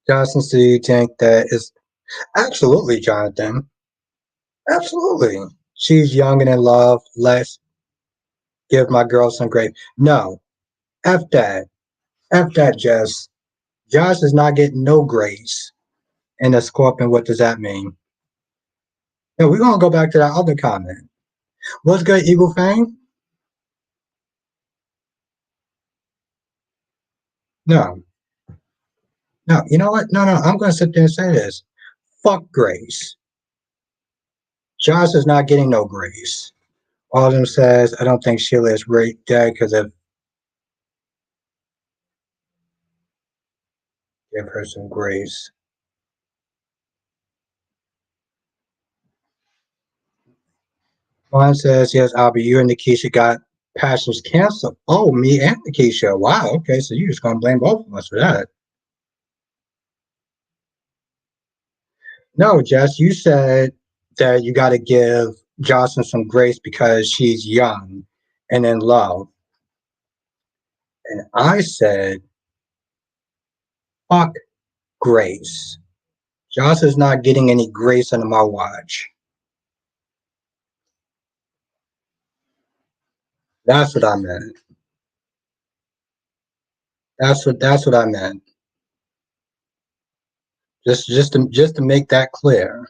Johnson, do you think that is absolutely Jonathan? Absolutely. She's young and in love. Let's give my girl some grace. No, F that. F that, Jess. Josh is not getting no grace. And a scorpion, what does that mean? Yeah, we're gonna go back to that other comment. What's good, Eagle Fang? No, no, you know what? No, I'm gonna sit there and say this. Fuck grace. Josh is not getting no grace. Alden says, I don't think Sheila is right dead because of give her some grace. Juan says, yes, Albie, you and Nikisha got Passions canceled. Oh, me and Nikisha. Wow, okay, so you're just gonna blame both of us for that. No, Jess, you said that you gotta give Jocelyn some grace because she's young and in love. And I said, fuck grace. Jocelyn's not getting any grace under my watch. That's what I meant. That's what I meant. Just to make that clear.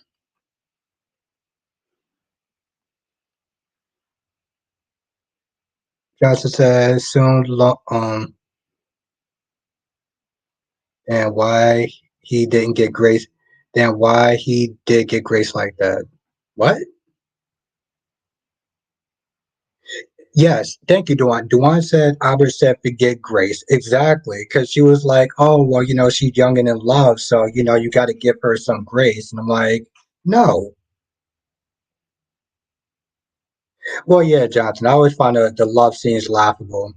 Jocelyn says soon and why he didn't get grace, then why he did get grace like that. What? Yes, thank you, Duane. Duane said Albert said forget grace. Exactly. Because she was like, oh, well, she's young and in love, so, you got to give her some grace. And I'm like, no. Well, yeah, Johnson, I always find the love scenes laughable.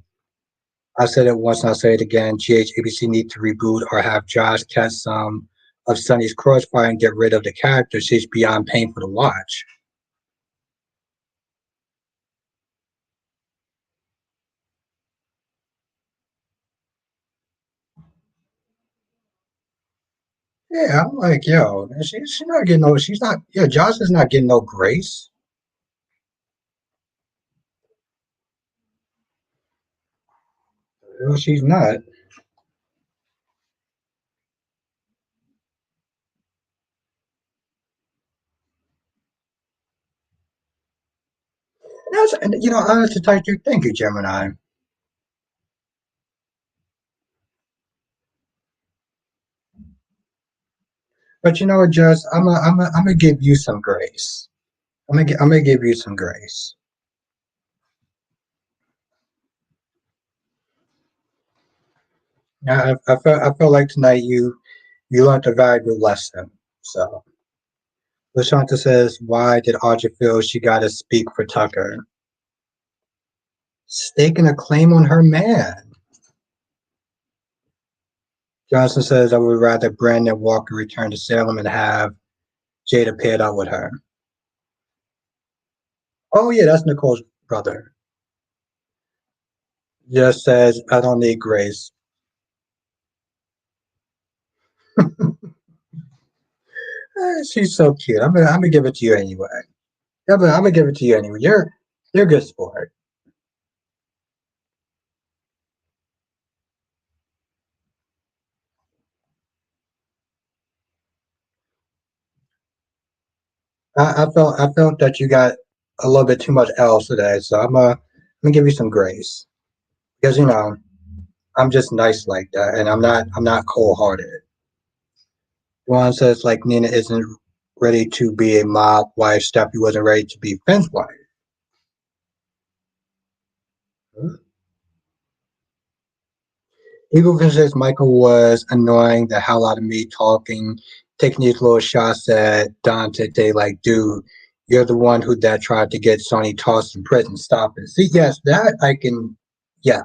I said it once and I'll say it again. GHABC need to reboot or have Josh catch some of Sonny's crossfire and get rid of the character. She's beyond painful to watch. Yeah, I'm like, yo, she's not getting no, she's not, yeah, Josh is not getting no grace. She's not. And honestly, type you, thank you, Gemini. But you know what, Jess, I'm gonna give you some grace. I'm gonna give you some grace. I felt like tonight you learned a valuable lesson. So LaShanta says, why did Audrey feel she gotta speak for Tucker? Staking a claim on her man. Johnson says, I would rather Brandon Walker return to Salem and have Jada paired up with her. Oh, yeah, that's Nicole's brother. Just says, I don't need Grace. She's so cute. I'm gonna give it to you anyway. Yeah, but I'm gonna give it to you anyway. You're a good sport. I felt that you got a little bit too much else today, so I'm gonna give you some grace because I'm just nice like that, and I'm not cold hearted. Juan says like Nina isn't ready to be a mob wife. Steffi wasn't ready to be Finn's wife. Eagle says Michael was annoying the hell out of me talking, taking these little shots at Dante. They like, dude, you're the one who that tried to get Sonny tossed in prison. Stop it. See, yes, that I can. Yes.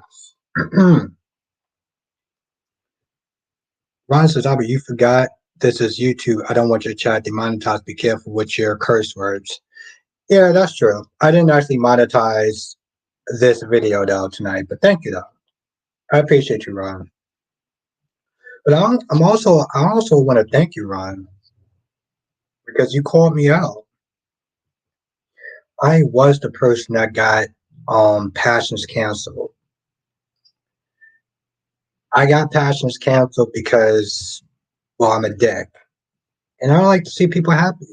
Ron says, Albert, you forgot this is YouTube. I don't want your chat demonetized. Be careful with your curse words. Yeah, that's true. I didn't actually monetize this video though tonight, but thank you though. I appreciate you, Ron. But I also want to thank you, Ron, because you called me out. I was the person that got passions canceled. I got passions canceled because well, I'm a dick. And I don't like to see people happy.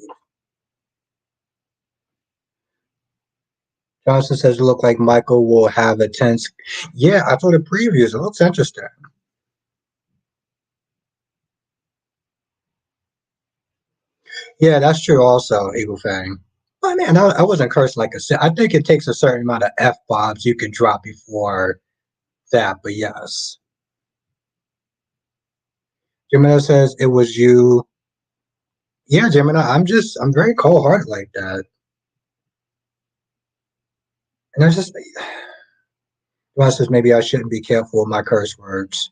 Johnson says it look like Michael will have a tense. Yeah, I saw the previews. It looks interesting. Yeah, that's true also, Eagle Fang. I mean, I wasn't cursing like a I think it takes a certain amount of F bombs you can drop before that, but yes. Gemini says it was you. Yeah, Gemini, I'm very cold hearted like that. And I just, Gemini says maybe I shouldn't be careful with my curse words.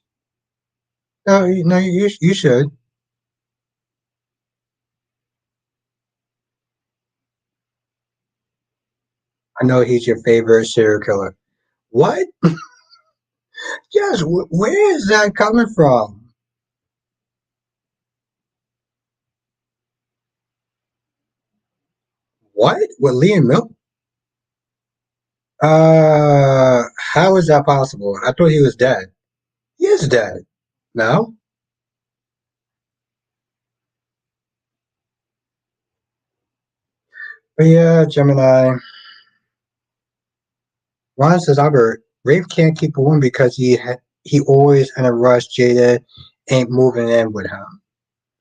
No, no, you should. I know he's your favorite serial killer. What? Yes, where is that coming from? What? With Liam Milk? How is that possible? I thought he was dead. He is dead. No? But yeah, Gemini. Ron says, Albert, Rafe can't keep a woman because he always in a rush. Jada ain't moving in with him.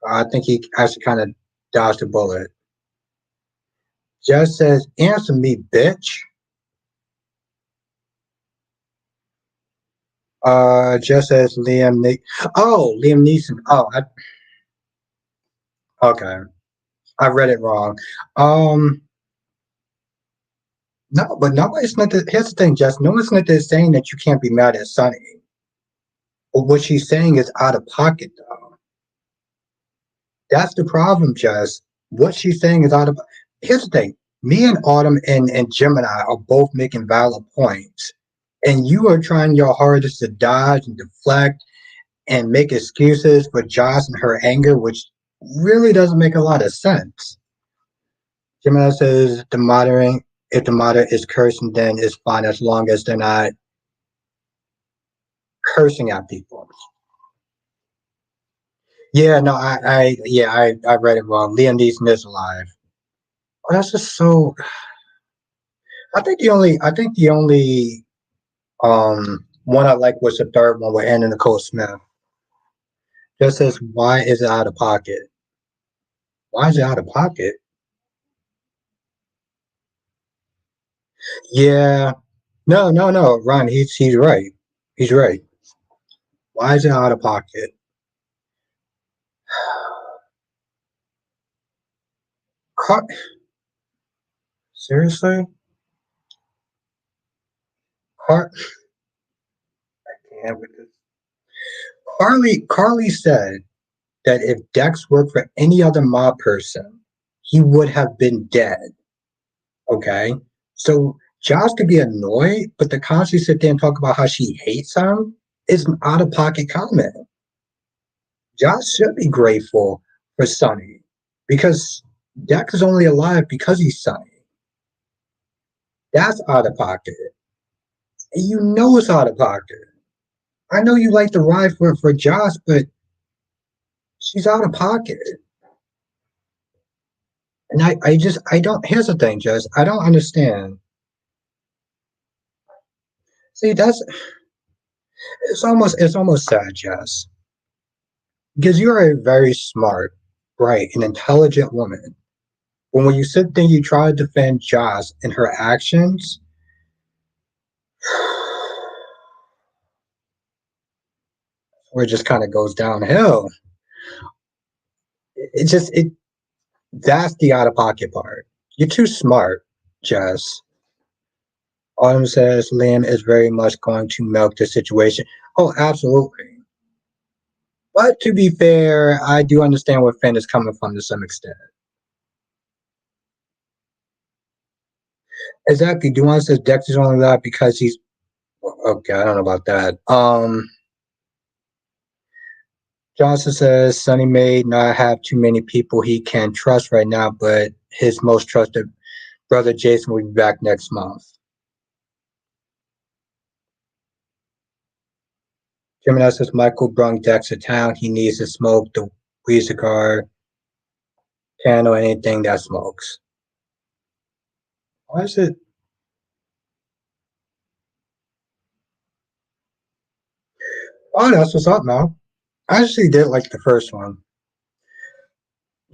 I think he actually kind of dodged a bullet. Jess says, answer me, bitch. Jess says, Liam Neeson. Okay. I read it wrong. Um, no, but nobody's not. Here's the thing, Jess. No one's not saying that you can't be mad at Sonny. But what she's saying is out of pocket, though. That's the problem, Jess. What she's saying is out of. Here's the thing. Me and Autumn and Gemini are both making valid points, and you are trying your hardest to dodge and deflect and make excuses for Joss and her anger, which really doesn't make a lot of sense. Gemini says the moderating if the moderator is cursing, then it's fine as long as they're not cursing at people. Yeah, no, I read it wrong. Liam Neeson is alive. Oh, that's just so. I think the only one I like was the third one with Anna Nicole Smith. Just says, why is it out of pocket? Why is it out of pocket? Yeah, no, no, no, Ron, he's right. He's right. Why is it out of pocket? Seriously? Car- can't with this. Carly said that if Dex worked for any other mob person, he would have been dead. Okay? So Josh could be annoyed, but to constantly sit there and talk about how she hates him is an out of pocket comment. Josh should be grateful for Sonny because Dex is only alive because he's Sonny. That's out of pocket. And you know it's out of pocket. I know you like to ride for Josh, but she's out of pocket. And I don't, here's the thing, Jess, I don't understand. See, it's almost sad, Jess, because you're a very smart, bright, and intelligent woman. But when you sit there, you try to defend Josh and her actions, where it just kind of goes downhill. It just, it, that's the out of pocket part. You're too smart, Jess. Autumn says Liam is very much going to milk the situation. Oh, absolutely. But to be fair, I do understand where Finn is coming from to some extent. Exactly. Duan says Dex is only alive because he's okay. I don't know about that. Johnson says Sonny may not have too many people he can trust right now, but his most trusted brother Jason will be back next month. Gemini says Michael brung Dex to town. He needs to smoke the weed cigar, candle, anything that smokes. Why is it? Oh, that's what's up, man. I actually did like the first one.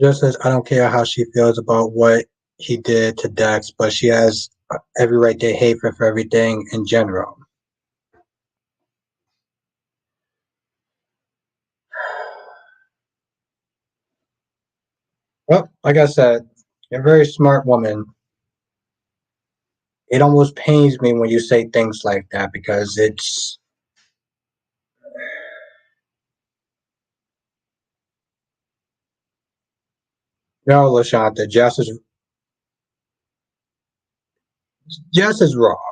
Just as I don't care how she feels about what he did to Dex, but she has every right to hate for everything in general. Well, like I said, you're a very smart woman. It almost pains me when you say things like that because it's no, Lashanta. Jess is wrong. Jess is wrong.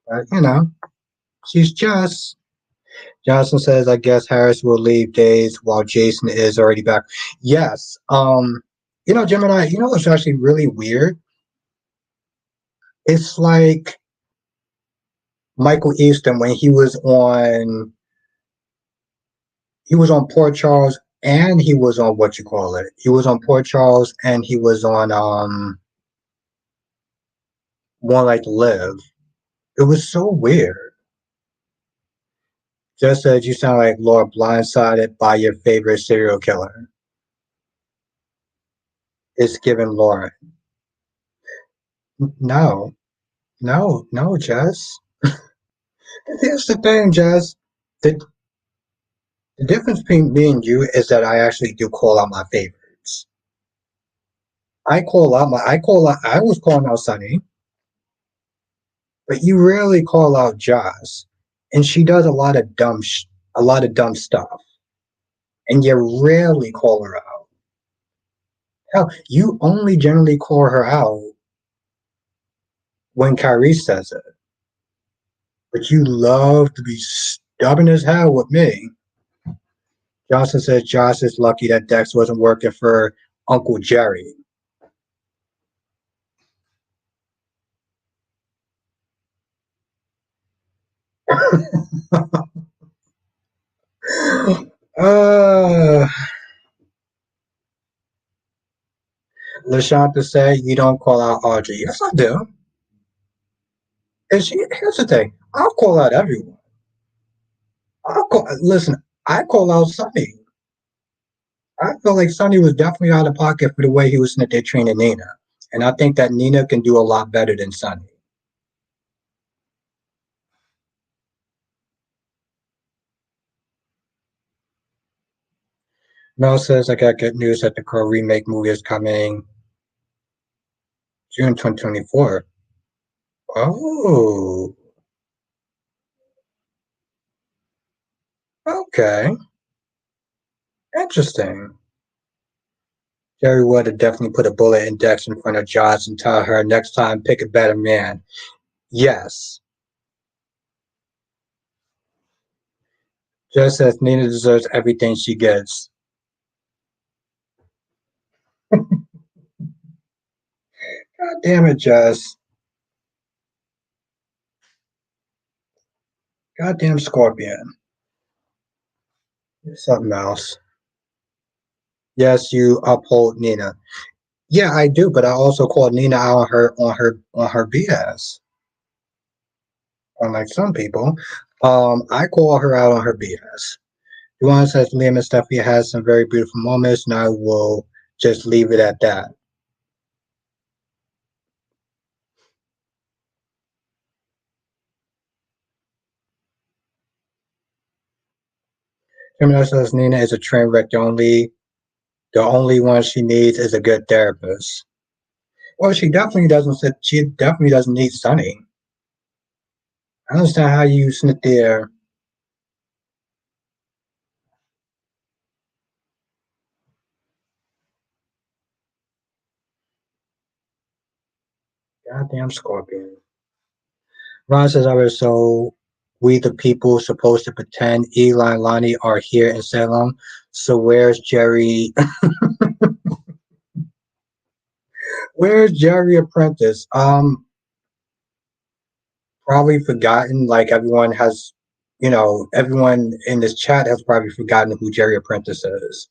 But, you know, she's just. Johnson says, I guess Harris will leave days while Jason is already back. Yes. Gemini, it's actually really weird. It's like Michael Easton when he was on Port Charles and he was on what you call it. He was on Port Charles and he was on One Like Live. It was so weird. Just as you sound like Laura blindsided by your favorite serial killer. It's given Lauren. No, no, Jess. Here's the thing, Jess. The, the difference between me and you is that I actually do call out my favorites. I was calling out Sunny, but you rarely call out Joss. And she does a lot of dumb stuff. And you rarely call her out. Hell, you only generally call her out when Kyrie says it. But you love to be stubborn as hell with me. Johnson says Josh is lucky that Dex wasn't working for Uncle Jerry. uh, LaShanta said you don't call out Audrey. Yes, I do. Here's the thing. I'll call out everyone. Listen, I call out Sonny. I feel like Sonny was definitely out of pocket for the way he was sitting there training Nina. And I think that Nina can do a lot better than Sonny. Mel says, I got good news that the Crow remake movie is coming June 2024. Oh, okay. Interesting. Jerry would have definitely put a bullet in Dex in front of Josh and tell her next time pick a better man. Yes. Just as Nina deserves everything she gets. God damn it, Jess. Goddamn Scorpion. Something else. Yes, you uphold Nina. Yeah, I do, but I also call Nina out on her BS. Unlike some people. I call her out on her BS. Duane says Liam and Steffy has some very beautiful moments, and I will just leave it at that. Camino says Nina is a train wreck. The only one she needs is a good therapist. Well, she definitely doesn't. She definitely doesn't need Sunny. I understand how you sit there. Goddamn Scorpion. Ron says, "Alright, so we the people supposed to pretend Eli and Lonnie are here in Salem. So where's Jerry? Where's Jerry Apprentice? Probably forgotten. Like everyone in this chat has probably forgotten who Jerry Apprentice is.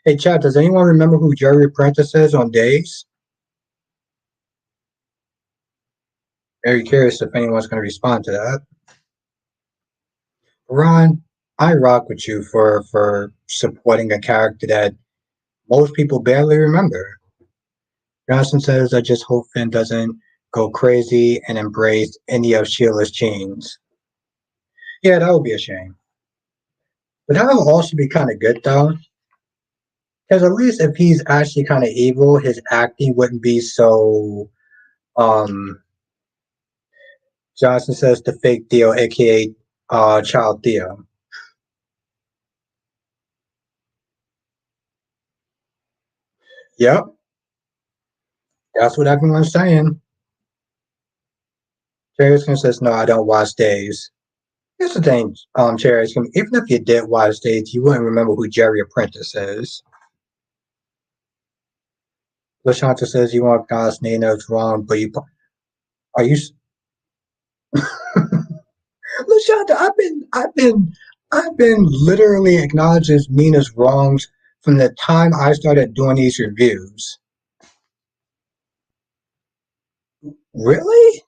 Hey, chat, does anyone remember who Jerry Apprentice is on Days? Very curious if anyone's going to respond to that. Ron, I rock with you for supporting a character that most people barely remember. Johnson says, I just hope Finn doesn't go crazy and embrace any of Sheila's chains. Yeah, that would be a shame. But that would also be kind of good, though. Because at least if he's actually kind of evil, his acting wouldn't be so. Um, Johnson says the fake Theo, aka Child Theo. Yep, that's what everyone's saying. Cherry says, no, I don't watch Days. Here's the thing, Cherry, even if you did watch Days, you wouldn't remember who Jerry Apprentice is. LaShanta says you want God's name is wrong, but you are you LaShanta, I've been literally acknowledging Nina's wrongs from the time I started doing these reviews. Really?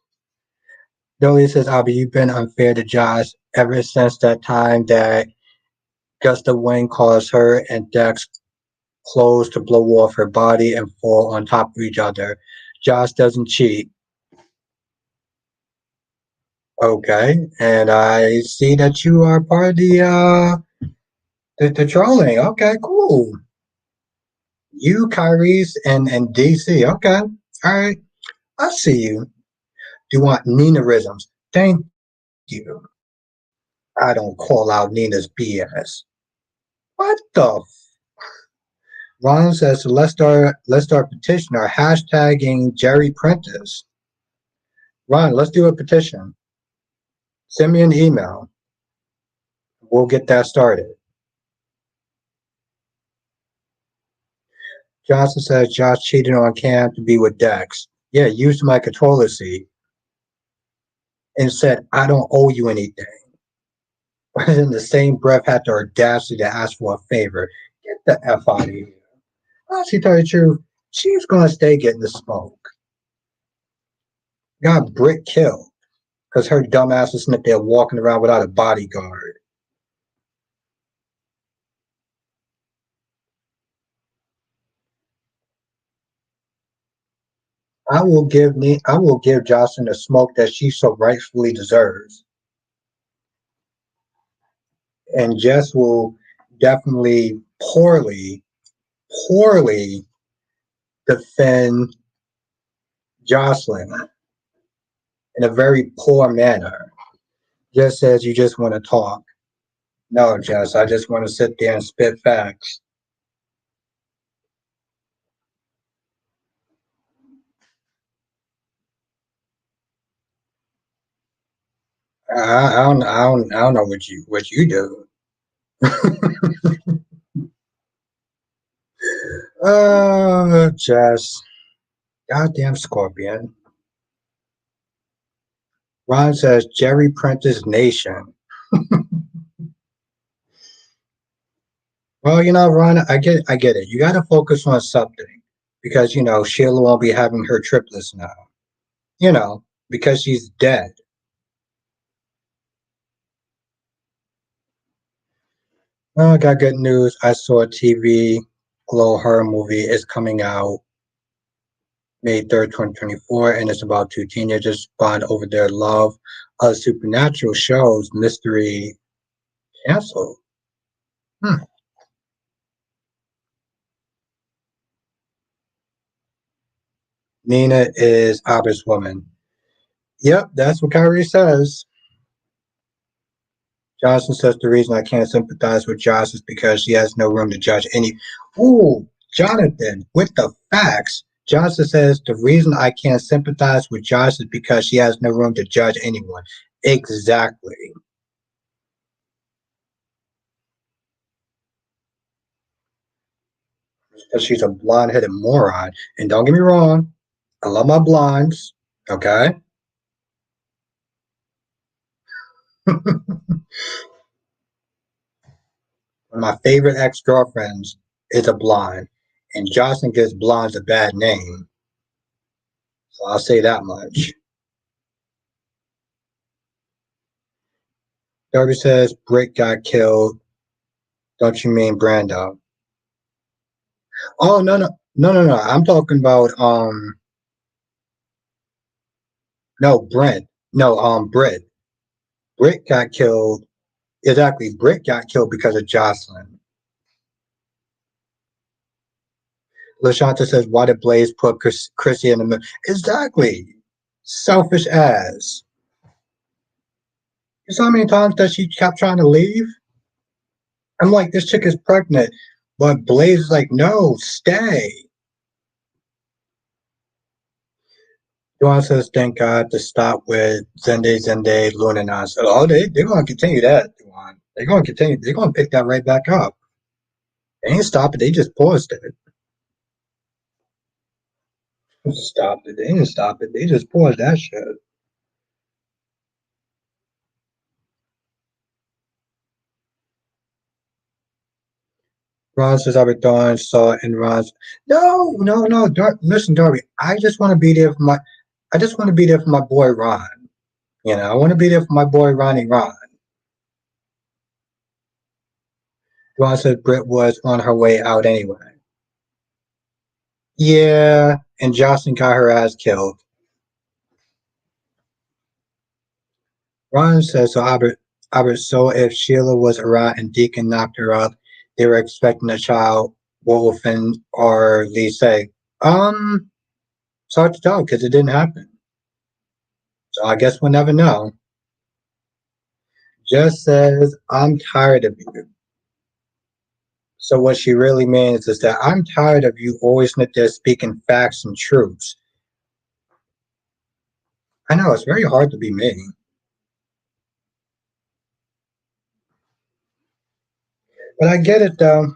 Dolly says, Abby, you've been unfair to Josh ever since that time that Gust of Wind caused her and Dex clothes to blow off her body and fall on top of each other. Josh doesn't cheat. Okay, and I see that you are part of the trolling. Okay, cool. You, Kyrie's, and DC. Okay, all right. I see you. You want Nina-risms. Thank you. I don't call out Nina's BS. What the Ron says, let's start petitioner hashtagging Jerry Prentice. Ron, let's do a petition. Send me an email. We'll get that started. Johnson says Josh cheated on Cam to be with Dex. Yeah, used my controller seat and said, I don't owe you anything. But in the same breath had the audacity to ask for a favor. Get the F out of here. Honestly, tell you the truth, she's going to stay getting the smoke. Got Britt killed because her dumbass was sitting there walking around without a bodyguard. I will give Jocelyn the smoke that she so rightfully deserves. And Jess will definitely poorly defend Jocelyn in a very poor manner. Just says you just want to talk. No, Jess, I just want to sit there and spit facts. I don't know what you do. Jess, goddamn Scorpion. Ron says Jerry Prentice Nation. Well, Ron, I get it. You got to focus on something because Sheila won't be having her triplets now. Because she's dead. Oh, I got good news. I saw a TV Glow horror movie is coming out May 3rd, 2024, and it's about two teenagers bond over their love of supernatural shows. Mystery canceled. Hmm. Nina is Abba's woman. Yep, that's what Kyrie says. Johnson says the reason I can't sympathize with Josh is because she has no room to judge any. Ooh, Jonathan, with the facts. Johnson says the reason I can't sympathize with Josh is because she has no room to judge anyone. Exactly. Because she's a blonde headed moron. And don't get me wrong, I love my blondes. Okay. One of my favorite ex girlfriends is a blonde. And Johnson gives blondes a bad name. So I'll say that much. Darby says Britt got killed. Don't you mean Brando? Oh no. I'm talking about no Brent. No, Britt. Britt got killed. Exactly. Britt got killed because of Jocelyn. LaShanta says, why did Blaze put Chrissy in the middle? Exactly. Selfish ass. You saw how many times that she kept trying to leave? I'm like, this chick is pregnant. But Blaze is like, no, stay. Duan says, thank God to stop with Zende, Luna nonsense. Oh, they're going to continue that, Duan. They're going to continue. They're going to pick that right back up. They ain't stopped it. They just paused it. Stopped it. They didn't stop it. They just paused that shit. Ron says, I've been throwing salt in Ron's. No. Listen, Darby. I just want to be there for my boy Ron. I want to be there for my boy Ronnie Ron. Ron said Britt was on her way out anyway. Yeah, and Jocelyn got her ass killed. Ron says, so Albert, so if Sheila was around and Deacon knocked her up, they were expecting a child. What will Finn or Lee say? It's hard to tell because it didn't happen. So I guess we'll never know. Just says, I'm tired of you. So what she really means is that I'm tired of you always sit there speaking facts and truths. I know it's very hard to be me. But I get it though.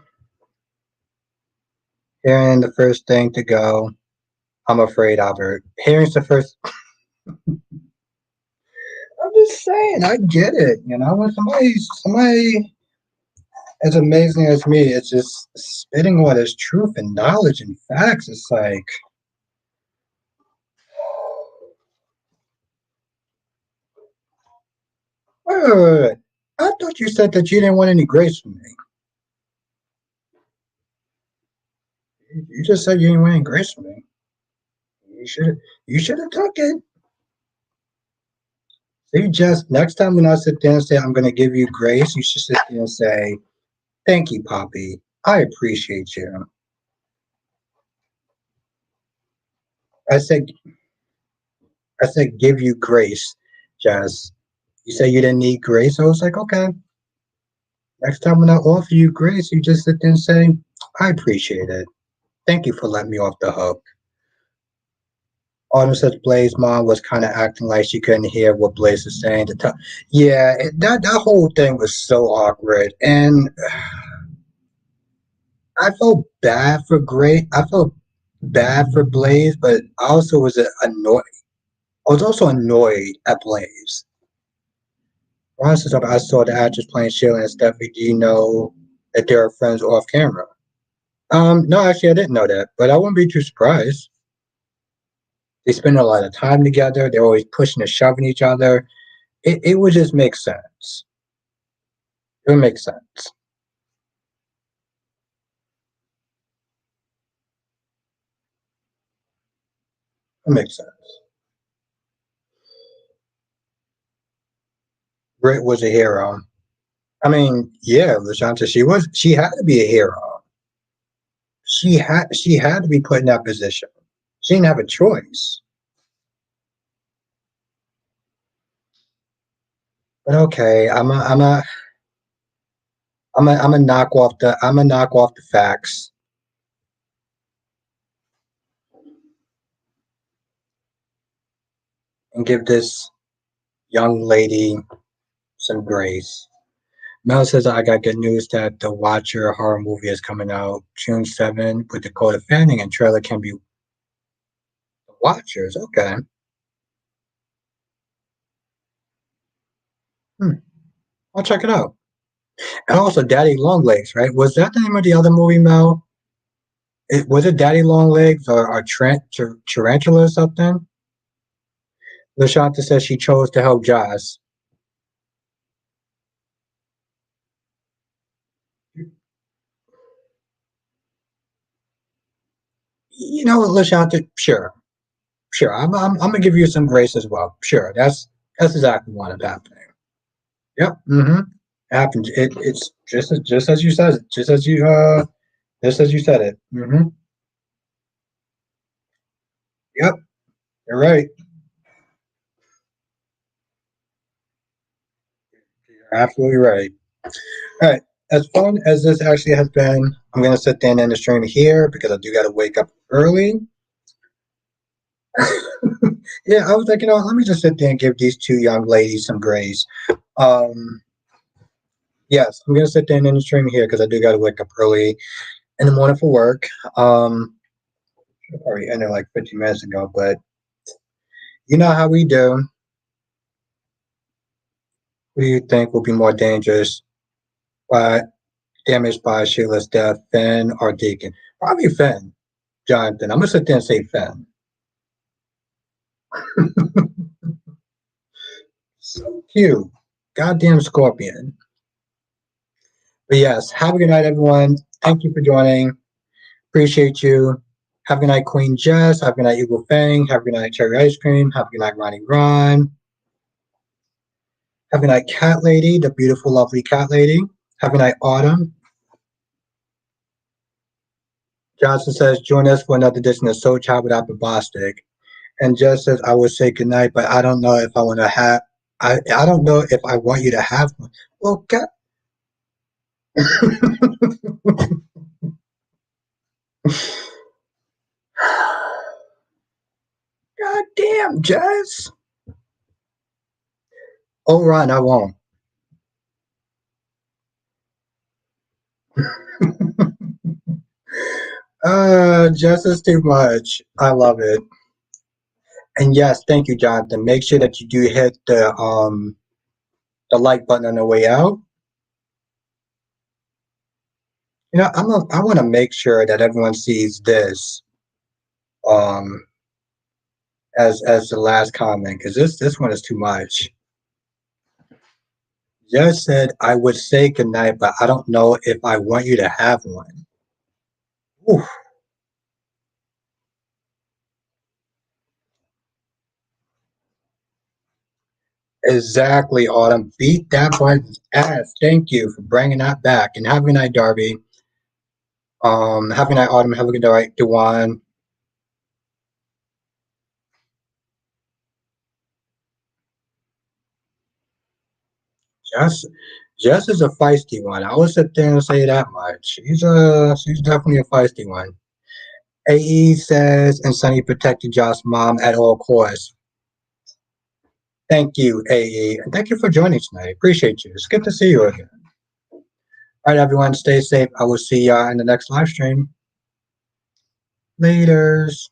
Hearing the first thing to go, I'm afraid, Albert. Hearing's the first. I'm just saying, I get it. When somebody as amazing as me, it's just spitting what is truth and knowledge and facts. It's like, wait. I thought you said that you didn't want any grace from me. You just said you didn't want any grace from me. You should have took it. So you just next time when I sit there and say I'm going to give you grace, you should sit there and say Thank you, Poppy. I appreciate you. I said, I said, give you grace, Jazz. You said you didn't need grace. I was like, okay. Next time when I offer you grace, you just sit there and say, I appreciate it. Thank you for letting me off the hook. Autumn says Blaze' mom was kind of acting like she couldn't hear what Blaze was saying. Yeah, that whole thing was so awkward, and I felt bad for Great. I felt bad for Blaze, but I also was annoyed. I was also annoyed at Blaze. Ron says, I saw the actress playing Sheila and Steffi. Do you know that they are friends off camera? No, actually, I didn't know that, but I wouldn't be too surprised. They spend a lot of time together. They're always pushing and shoving each other. It would just make sense. It would make sense. It makes sense. Britt was a hero. I mean, yeah, Lashanta, she had to be a hero. She had to be put in that position. She didn't have a choice. But okay, I'm gonna knock off the facts and give this young lady some grace. Mel says I got good news that the Watcher horror movie is coming out June 7th with Dakota Fanning and trailer can be the Watchers. Okay. Hmm. I'll check it out. And also Daddy Longlegs, right? Was that the name of the other movie, Mel? Was it Daddy Longlegs or Tarantula or something? LaShanta says she chose to help Joss. You know what, LaShanta? Sure. Sure. I'm gonna give you some grace as well. Sure. That's exactly what happening. Yep. Mm-hmm. Happened. It's just as you said it. Just as you said it. Mm-hmm. Yep. You're right. You're absolutely right. All right. As fun as this actually has been, I'm gonna sit down in the stream here because I do gotta wake up early. Yeah, I was like, let me just sit there and give these two young ladies some grace. Um, yes, I'm gonna sit down in the stream here because I do gotta wake up early in the morning for work. Already ended like 15 minutes ago, but you know how we do. Who do you think will be more dangerous by damaged by Sheila's death, Finn or Deacon? Probably Finn, Jonathan. I'm gonna sit there and say Finn. So cute. Goddamn scorpion. But yes, have a good night, everyone. Thank you for joining. Appreciate you. Have a good night, Queen Jess. Have a good night, Eagle Fang. Have a good night, Cherry Ice Cream. Have a good night, Ronnie Ron. Have a good night, Cat Lady, the beautiful, lovely Cat Lady. Have a good night, Autumn. Johnson says, join us for another edition of Soul Child with Apple Bostic. And Jess says, I would say goodnight, but I don't know if I want to have, I don't know if I want you to have one. Well, God, God damn, Jess. Oh, Ron, I won't. Jess is too much. I love it. And yes, thank you, Jonathan. Make sure that you do hit the like button on the way out. I want to make sure that everyone sees this um as the last comment because this one is too much. Jess said I would say goodnight, but I don't know if I want you to have one. Oof. Exactly, Autumn. Beat that button's ass. Thank you for bringing that back. And have a good night, Darby. Have a good night, Autumn. Have a good night, Dewan. Jess, Jess is a feisty one. I will sit there and say that much. She's definitely a feisty one. AE says, and Sunny protected Josh's mom at all costs. Thank you, AE. And thank you for joining tonight. Appreciate you. It's good to see you again. All right, everyone, stay safe. I will see y'all in the next live stream. Laters.